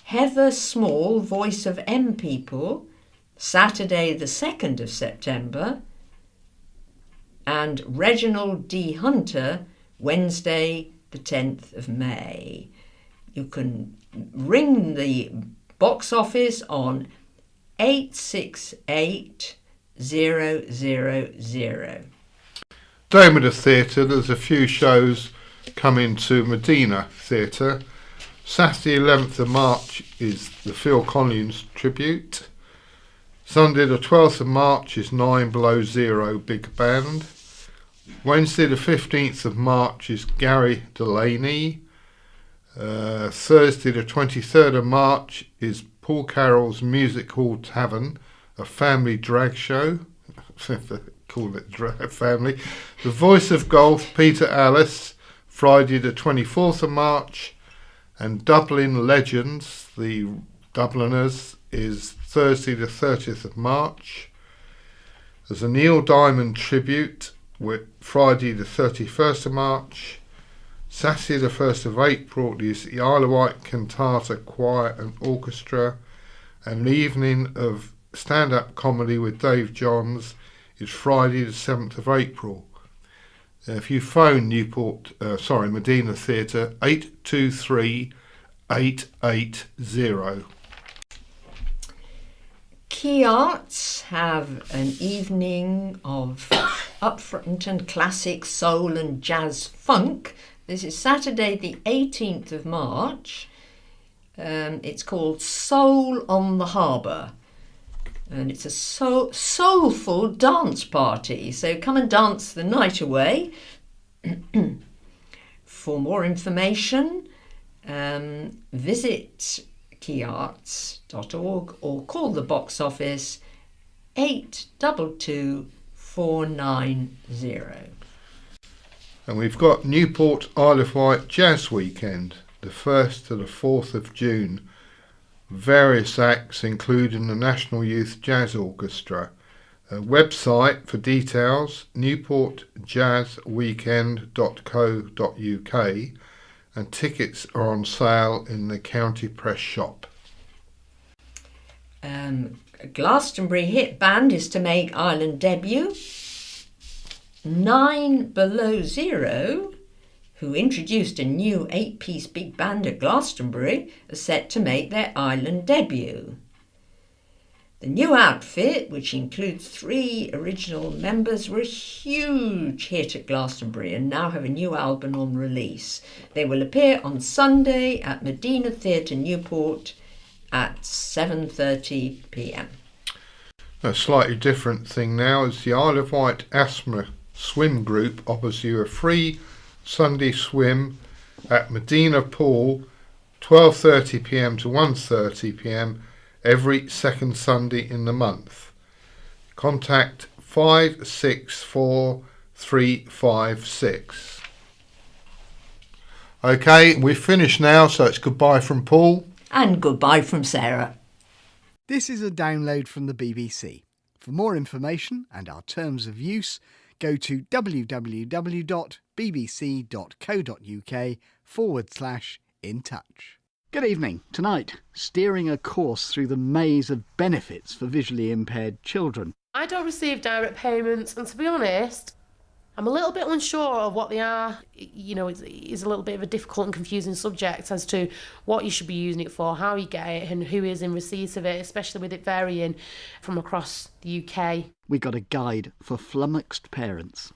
Heather Small, Voice of M People, Saturday the 2nd of September. and Reginald D. Hunter, Wednesday the 10th of May. You can ring the box office on 868 000. Diameter Theatre, there's a few shows coming to Medina Theatre. Saturday 11th of March is the Phil Collins tribute. Sunday the 12th of March is 9 Below Zero Big Band. Wednesday the 15th of March is Gary Delaney. Thursday the 23rd of March is Paul Carroll's Music Hall Tavern, a family drag show. Call it drag family. The Voice of Golf, Peter Alice, Friday the 24th of March. And Dublin Legends, the Dubliners, is Thursday the 30th of March. There's a Neil Diamond tribute with Friday the 31st of March. Saturday the 1st of April is the Isle of Wight Cantata Choir and Orchestra. And the evening of stand-up comedy with Dave Johns is Friday the 7th of April. If you phone Medina Theatre, 823 880. Key Arts have an evening of upfront and classic soul and jazz funk. This is Saturday the 18th of March. It's called Soul on the Harbour. And it's a soulful dance party. So come and dance the night away. For more information, visit keyarts.org or call the box office 822 490. And we've got Newport Isle of Wight Jazz Weekend, the 1st to the 4th of June. Various acts including the National Youth Jazz Orchestra. A website for details, newportjazzweekend.co.uk, and tickets are on sale in the County Press shop. A Glastonbury hit band is to make island debut. 9 Below Zero, who introduced a new 8-piece big band at Glastonbury, are set to make their island debut. The new outfit, which includes 3 original members, were a huge hit at Glastonbury and now have a new album on release. They will appear on Sunday at Medina Theatre, Newport at 7:30 p.m. A slightly different thing now is the Isle of Wight Asthma Swim Group offers you a free Sunday swim at Medina Pool, 12:30 p.m. to 1:30 p.m. every second Sunday in the month. Contact 564356. Okay, we've finished now, so it's goodbye from Paul. And goodbye from Sarah. This is a download from the BBC. For more information and our terms of use, go to www.bbc.co.uk/in-touch. Good evening. Tonight, steering a course through the maze of benefits for visually impaired children. I don't receive direct payments, and to be honest, I'm a little bit unsure of what they are. You know, it's a little bit of a difficult and confusing subject as to what you should be using it for, how you get it, and who is in receipt of it, especially with it varying from across the UK. We got a guide for flummoxed parents.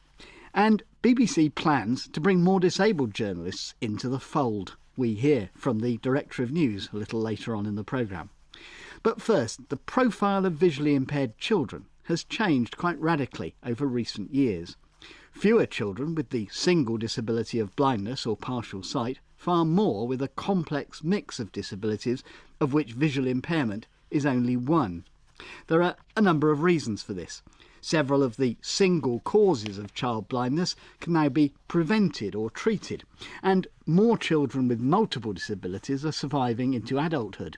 And BBC plans to bring more disabled journalists into the fold. We hear from the Director of News a little later on in the programme. But first, the profile of visually impaired children has changed quite radically over recent years. Fewer children with the single disability of blindness or partial sight, far more with a complex mix of disabilities of which visual impairment is only one. There are a number of reasons for this. Several of the single causes of child blindness can now be prevented or treated, and more children with multiple disabilities are surviving into adulthood.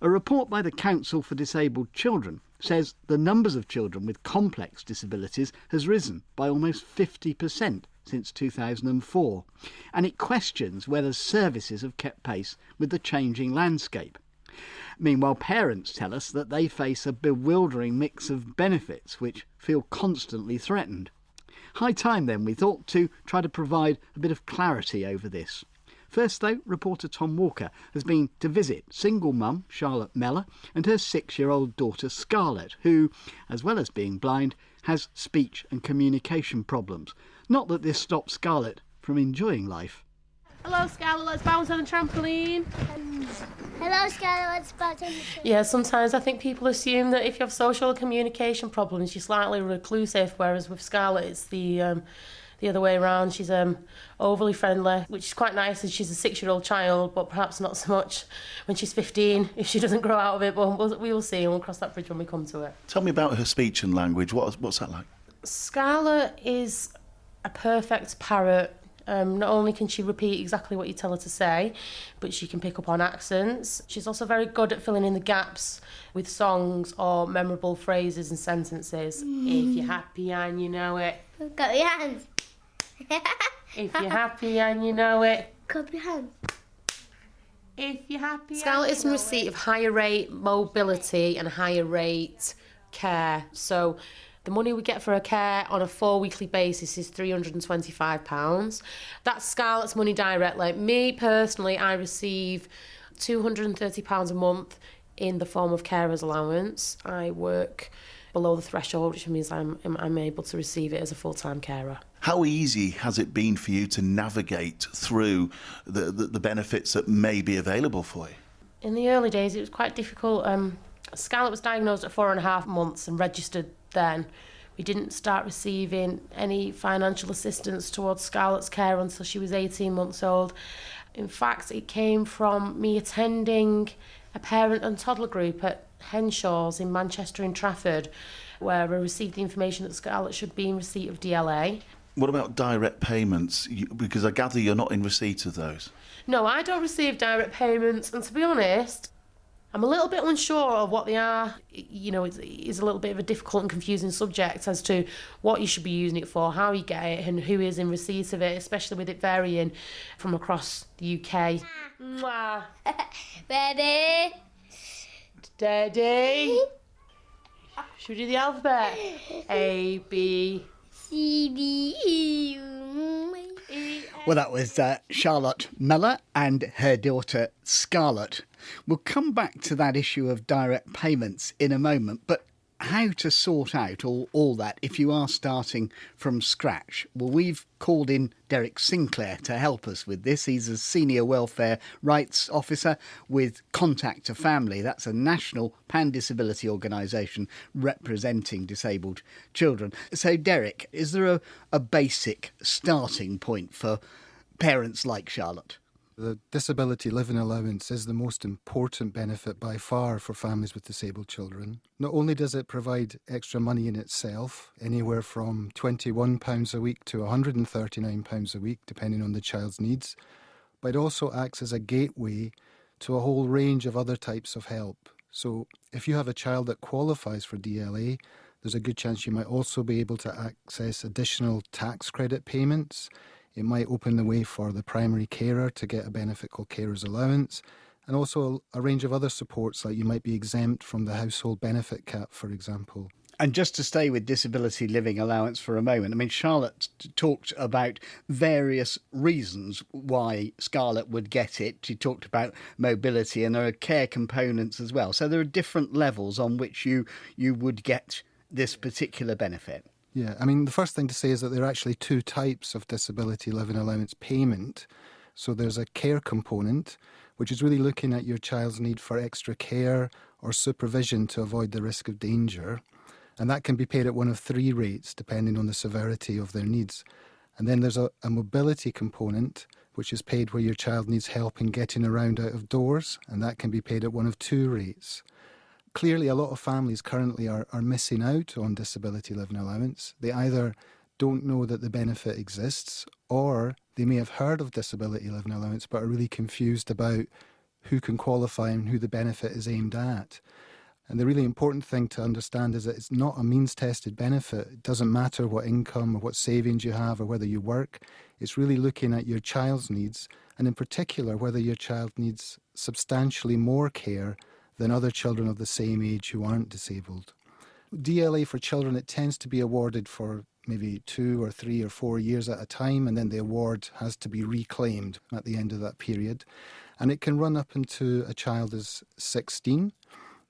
A report by the Council for Disabled Children says the numbers of children with complex disabilities has risen by almost 50% since 2004, and it questions whether services have kept pace with the changing landscape. Meanwhile, parents tell us that they face a bewildering mix of benefits which feel constantly threatened. High time then, we thought, to try to provide a bit of clarity over this. First though, reporter Tom Walker has been to visit single mum Charlotte Meller and her 6-year-old daughter Scarlett, who, as well as being blind, has speech and communication problems. Not that this stops Scarlett from enjoying life. Hello, Scarlett, let's bounce on the trampoline. Hello, Scarlett, let's bounce on the trampoline. Yeah, sometimes I think people assume that if you have social communication problems, you're slightly reclusive, whereas with Scarlett, it's the other way around. She's overly friendly, which is quite nice as she's a 6-year-old child, but perhaps not so much when she's 15, if she doesn't grow out of it. But we will see, and we'll cross that bridge when we come to it. Tell me about her speech and language. What's that like? Scarlett is a perfect parrot. Not only can she repeat exactly what you tell her to say, but she can pick up on accents. She's also very good at filling in the gaps with songs or memorable phrases and sentences. If you're happy and you know it. Got your hands. If you're happy and you know it. Cup your hands. If you're happy. Scarlett is in receipt of higher rate mobility and higher rate care. So the money we get for her care on a 4-weekly basis is £325. That's Scarlett's money directly. Me, personally, I receive £230 a month in the form of carer's allowance. I work below the threshold, which means I'm able to receive it as a full-time carer. How easy has it been for you to navigate through the benefits that may be available for you? In the early days, it was quite difficult. Scarlett was diagnosed at 4.5 months and registered then. We didn't start receiving any financial assistance towards Scarlett's care until she was 18 months old. In fact, it came from me attending a parent and toddler group at Henshaw's in Manchester and Trafford, where I received the information that Scarlett should be in receipt of DLA. What about direct payments? Because I gather you're not in receipt of those. No, I don't receive direct payments, and to be honest, I'm a little bit unsure of what they are. You know, it's a little bit of a difficult and confusing subject as to what you should be using it for, how you get it, and who is in receipt of it, especially with it varying from across the UK. Mwah. Ready? Steady. Should we do the alphabet? A, B, C, D, E. Well, that was Charlotte Meller and her daughter Scarlett. We'll come back to that issue of direct payments in a moment, but how to sort out all that if you are starting from scratch? Well, we've called in Derek Sinclair to help us with this. He's a senior welfare rights officer with Contact to Family. That's a national pan-disability organisation representing disabled children. So, Derek, is there a basic starting point for parents like Charlotte? The disability living allowance is the most important benefit by far for families with disabled children. Not only does it provide extra money in itself, anywhere from £21 a week to £139 a week, depending on the child's needs, but it also acts as a gateway to a whole range of other types of help. So if you have a child that qualifies for DLA, there's a good chance you might also be able to access additional tax credit payments. It might open the way for the primary carer to get a benefit called carer's allowance, and also a range of other supports, like you might be exempt from the household benefit cap, for example. And just to stay with disability living allowance for a moment, I mean, Charlotte talked about various reasons why Scarlett would get it. She talked about mobility, and there are care components as well. So there are different levels on which you would get this particular benefit. Yeah, I mean, the first thing to say is that there are actually two types of disability living allowance payment. So there's a care component, which is really looking at your child's need for extra care or supervision to avoid the risk of danger. And that can be paid at one of 3 rates, depending on the severity of their needs. And then there's a mobility component, which is paid where your child needs help in getting around out of doors, and that can be paid at one of 2 rates. Clearly, a lot of families currently are missing out on disability living allowance. They either don't know that the benefit exists, or they may have heard of disability living allowance but are really confused about who can qualify and who the benefit is aimed at. And the really important thing to understand is that it's not a means-tested benefit. It doesn't matter what income or what savings you have or whether you work. It's really looking at your child's needs, and in particular whether your child needs substantially more care than other children of the same age who aren't disabled. DLA for children, it tends to be awarded for maybe 2 or 3 or 4 years at a time, and then the award has to be reclaimed at the end of that period. And it can run up until a child is 16.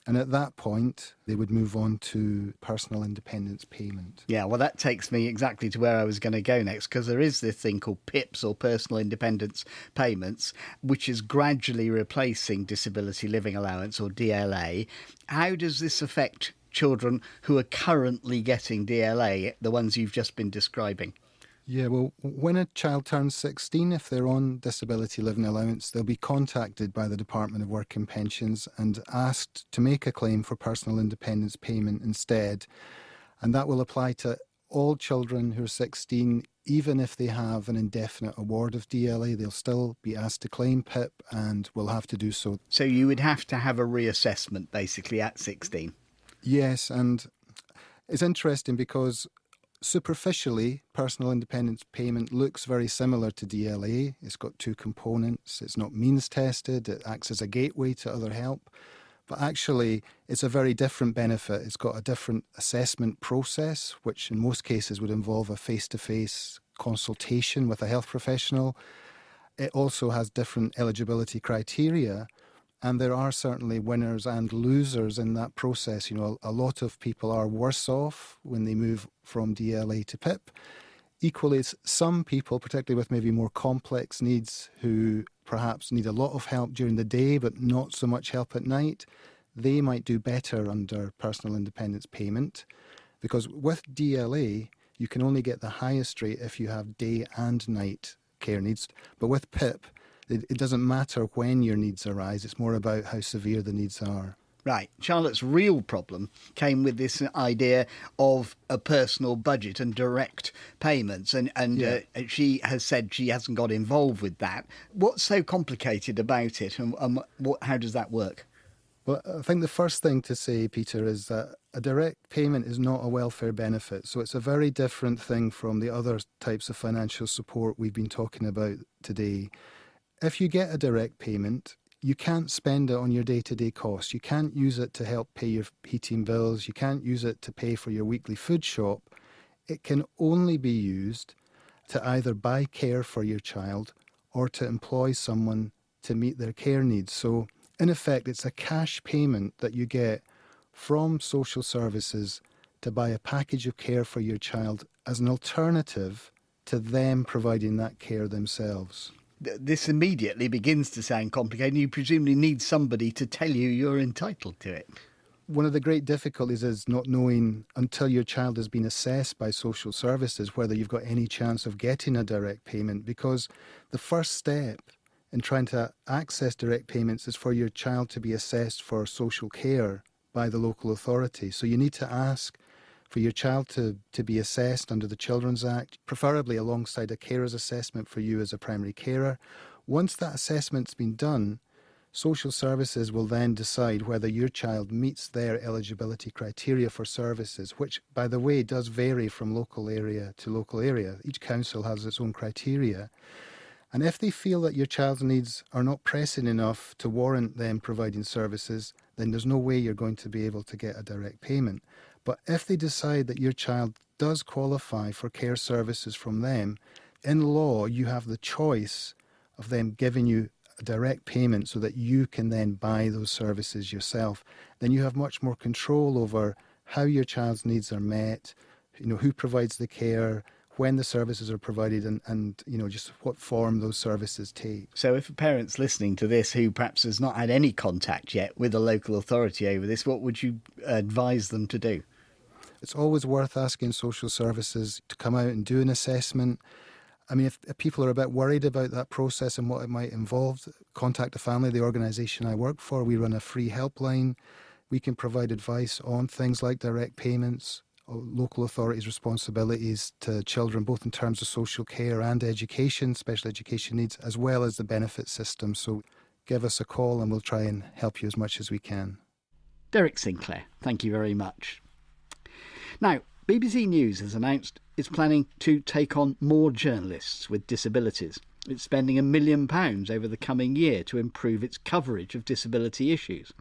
And at that point, they would move on to personal independence payment. Yeah, well, that takes me exactly to where I was going to go next, because there is this thing called PIPs, or personal independence payments, which is gradually replacing disability living allowance, or DLA. How does this affect children who are currently getting DLA, the ones you've just been describing? Yeah, well, when a child turns 16, if they're on disability living allowance, they'll be contacted by the Department of Work and Pensions and asked to make a claim for personal independence payment instead. And that will apply to all children who are 16, even if they have an indefinite award of DLA. They'll still be asked to claim PIP and will have to do so. So you would have to have a reassessment, basically, at 16? Yes, and it's interesting because superficially, personal independence payment looks very similar to DLA. It's got 2 components. It's not means tested. It acts as a gateway to other help. But actually, it's a very different benefit. It's got a different assessment process, which in most cases would involve a face-to-face consultation with a health professional. It also has different eligibility criteria. And there are certainly winners and losers in that process. You know, a lot of people are worse off when they move from DLA to PIP. Equally, some people, particularly with maybe more complex needs, who perhaps need a lot of help during the day but not so much help at night, they might do better under personal independence payment. Because with DLA, you can only get the highest rate if you have day and night care needs. But with PIP, it doesn't matter when your needs arise, it's more about how severe the needs are. Right. Charlotte's real problem came with this idea of a personal budget and direct payments. And she has said she hasn't got involved with that. What's so complicated about it, and how does that work? Well, I think the first thing to say, Peter, is that a direct payment is not a welfare benefit. So it's a very different thing from the other types of financial support we've been talking about today. If you get a direct payment, you can't spend it on your day-to-day costs. You can't use it to help pay your heating bills. You can't use it to pay for your weekly food shop. It can only be used to either buy care for your child or to employ someone to meet their care needs. So, in effect, it's a cash payment that you get from social services to buy a package of care for your child as an alternative to them providing that care themselves. This immediately begins to sound complicated. You presumably need somebody to tell you you're entitled to it. One of the great difficulties is not knowing until your child has been assessed by social services whether you've got any chance of getting a direct payment, because the first step in trying to access direct payments is for your child to be assessed for social care by the local authority. So you need to ask for your child to be assessed under the Children's Act, preferably alongside a carer's assessment for you as a primary carer. Once that assessment's been done, social services will then decide whether your child meets their eligibility criteria for services, which, by the way, does vary from local area to local area. Each council has its own criteria. And if they feel that your child's needs are not pressing enough to warrant them providing services, then there's no way you're going to be able to get a direct payment. But if they decide that your child does qualify for care services from them, in law you have the choice of them giving you a direct payment so that you can then buy those services yourself. Then you have much more control over how your child's needs are met, you know, who provides the care, when the services are provided, and you know, just what form those services take. So if a parent's listening to this who perhaps has not had any contact yet with a local authority over this, what would you advise them to do? It's always worth asking social services to come out and do an assessment. I mean, if people are a bit worried about that process and what it might involve, contact the family, the organisation I work for. We run a free helpline. We can provide advice on things like direct payments, local authorities' responsibilities to children, both in terms of social care and education, special education needs, as well as the benefit system. So give us a call and we'll try and help you as much as we can. Derek Sinclair, thank you very much. Now, BBC News has announced it's planning to take on more journalists with disabilities. It's spending £1 million over the coming year to improve its coverage of disability issues.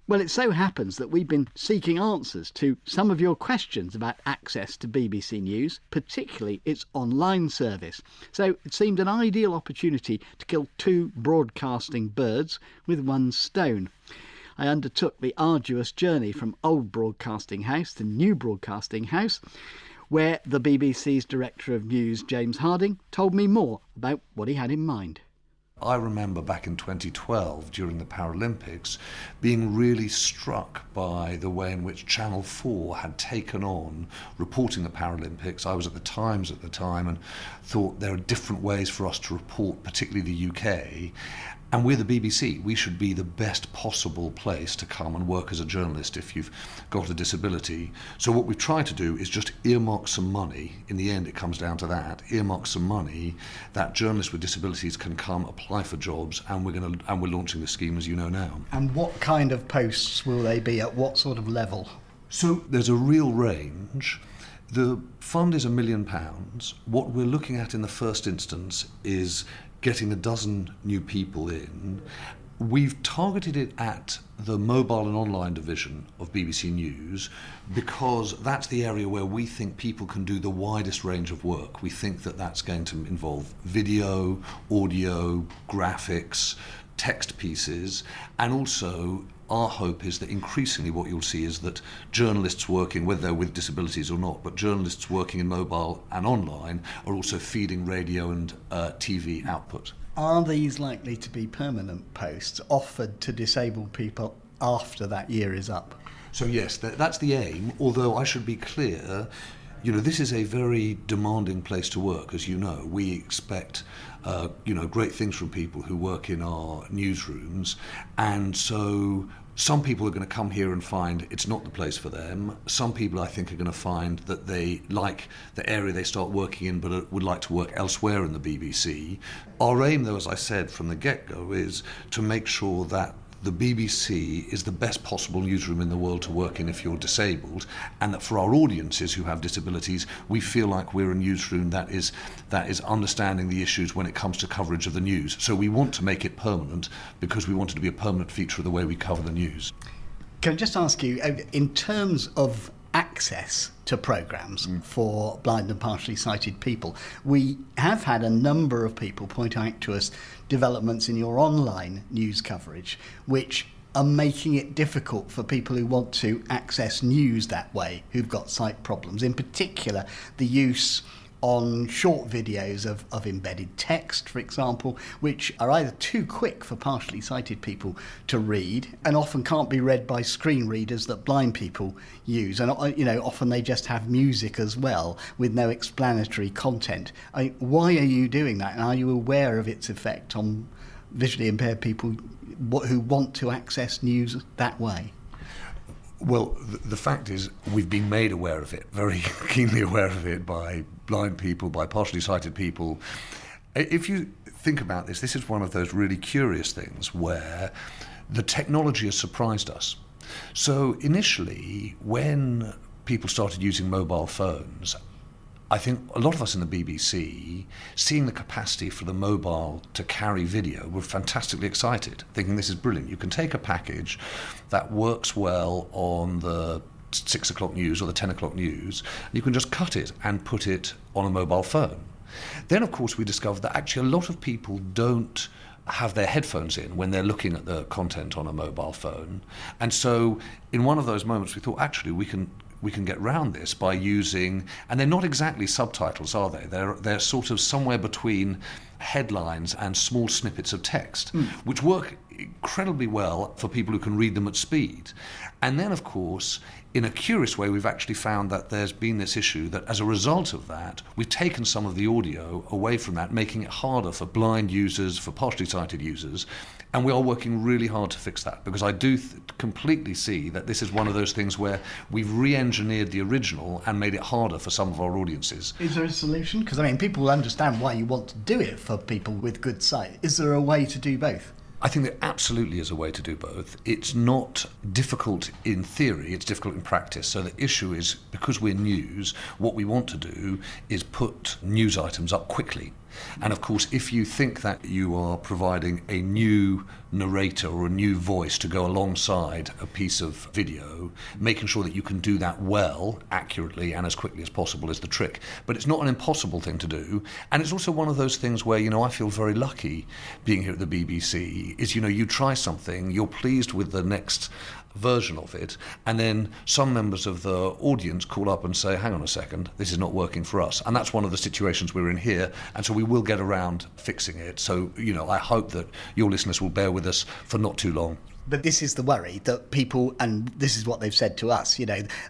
Well, it so happens that we've been seeking answers to some of your questions about access to BBC News, particularly its online service. So it seemed an ideal opportunity to kill two broadcasting birds with one stone. I undertook the arduous journey from old Broadcasting House to new Broadcasting House, where the BBC's Director of News, James Harding, told me more about what he had in mind. I remember back in 2012, during the Paralympics, being really struck by the way in which Channel 4 had taken on reporting the Paralympics. I was at the Times at the time and thought there are different ways for us to report, particularly the UK. And we're the BBC. We should be the best possible place to come and work as a journalist if you've got a disability. So what we've tried to do is just earmark some money. In the end, it comes down to that. Earmark some money that journalists with disabilities can come apply for jobs, and we're launching the scheme, as you know now. And what kind of posts will they be at? What sort of level? So there's a real range. The fund is £1 million. What we're looking at in the first instance is getting a dozen new people in. We've targeted it at the mobile and online division of BBC News because that's the area where we think people can do the widest range of work. We think that that's going to involve video, audio, graphics, text pieces, and also our hope is that increasingly what you'll see is that journalists working, whether they're with disabilities or not, but journalists working in mobile and online are also feeding radio and TV output. Are these likely to be permanent posts offered to disabled people after that year is up? So yes, that's the aim, although I should be clear, this is a very demanding place to work, as you know. We expect great things from people who work in our newsrooms, and so some people are going to come here and find it's not the place for them. Some people, I think, are going to find that they like the area they start working in but would like to work elsewhere in the BBC. Our aim, though, as I said from the get-go, is to make sure that the BBC is the best possible newsroom in the world to work in if you're disabled, and that for our audiences who have disabilities, we feel like we're a newsroom that is understanding the issues when it comes to coverage of the news. So we want to make it permanent because we want it to be a permanent feature of the way we cover the news. Can I just ask you, in terms of access to programmes for blind and partially sighted people, we have had a number of people point out to us developments in your online news coverage which are making it difficult for people who want to access news that way, who've got sight problems. In particular, the use on short videos of embedded text, for example, which are either too quick for partially sighted people to read and often can't be read by screen readers that blind people use. And, often they just have music as well with no explanatory content. Why are you doing that? And are you aware of its effect on visually impaired people who want to access news that way? Well, the fact is we've been made aware of it, very keenly aware of it by blind people, by partially sighted people. If you think about this, this is one of those really curious things where the technology has surprised us. So initially, when people started using mobile phones, I think a lot of us in the BBC, seeing the capacity for the mobile to carry video, were fantastically excited, thinking this is brilliant. You can take a package that works well on the 6 o'clock news or the 10 o'clock news, and you can just cut it and put it on a mobile phone. Then, of course, we discovered that actually a lot of people don't have their headphones in when they're looking at the content on a mobile phone. And so in one of those moments, we thought, actually, we can get round this by using, and they're not exactly subtitles, are they? They're sort of somewhere between headlines and small snippets of text, which work incredibly well for people who can read them at speed. And then, of course, in a curious way, we've actually found that there's been this issue that as a result of that, we've taken some of the audio away from that, making it harder for blind users, for partially sighted users. And we are working really hard to fix that, because I do completely see that this is one of those things where we've re-engineered the original and made it harder for some of our audiences. Is there a solution? Because, people understand why you want to do it for people with good sight. Is there a way to do both? I think there absolutely is a way to do both. It's not difficult in theory, it's difficult in practice. So the issue is, because we're news, what we want to do is put news items up quickly. And of course, if you think that you are providing a new narrator or a new voice to go alongside a piece of video, making sure that you can do that well, accurately and as quickly as possible is the trick. But it's not an impossible thing to do, and it's also one of those things where, I feel very lucky being here at the BBC, is, you try something, you're pleased with the next version of it, and then some members of the audience call up and say, hang on a second, this is not working for us. And that's one of the situations we're in here, and so we will get around fixing it. So, I hope that your listeners will bear with us for not too long. But this is the worry that people, and this is what they've said to us,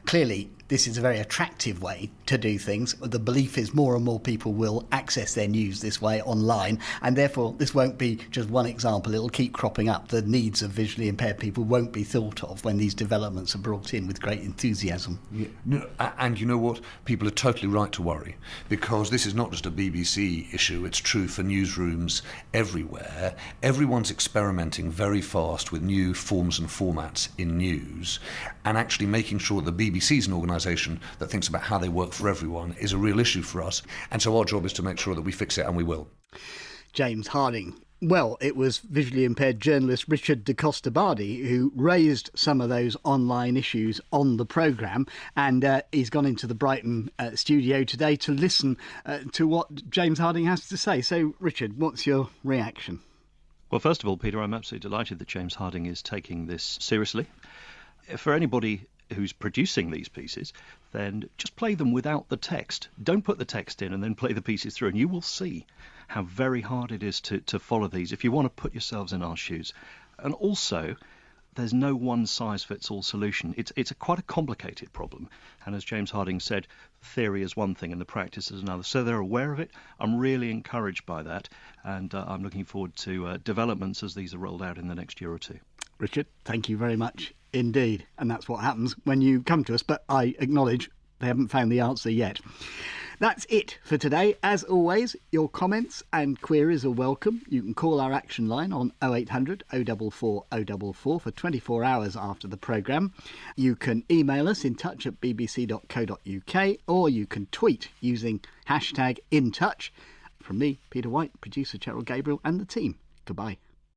clearly this is a very attractive way to do things. The belief is more and more people will access their news this way online, and therefore this won't be just one example. It'll keep cropping up. The needs of visually impaired people won't be thought of when these developments are brought in with great enthusiasm. Yeah. No, and you know what? People are totally right to worry, because this is not just a BBC issue. It's true for newsrooms everywhere. Everyone's experimenting very fast with new forms and formats in news, and actually making sure the BBC is an organisation that thinks about how they work for everyone is a real issue for us. And so our job is to make sure that we fix it, and we will. James Harding. Well, it was visually impaired journalist Richard de Costa Bardi who raised some of those online issues on the programme, and he's gone into the Brighton studio today to listen to what James Harding has to say. So, Richard, what's your reaction? Well, first of all, Peter, I'm absolutely delighted that James Harding is taking this seriously. For anybody who's producing these pieces, then just play them without the text. Don't put the text in and then play the pieces through, and you will see how very hard it is to follow these if you want to put yourselves in our shoes. And also, there's no one-size-fits-all solution. It's quite a complicated problem, and as James Harding said, theory is one thing and the practice is another. So they're aware of it. I'm really encouraged by that, and I'm looking forward to developments as these are rolled out in the next year or two. Richard, thank you very much indeed. And that's what happens when you come to us, but I acknowledge they haven't found the answer yet. That's it for today. As always, your comments and queries are welcome. You can call our action line on 0800 044 044 for 24 hours after the programme. You can email us in touch@bbc.co.uk, or you can tweet using #InTouch. From me, Peter White, producer Cheryl Gabriel and the team. Goodbye.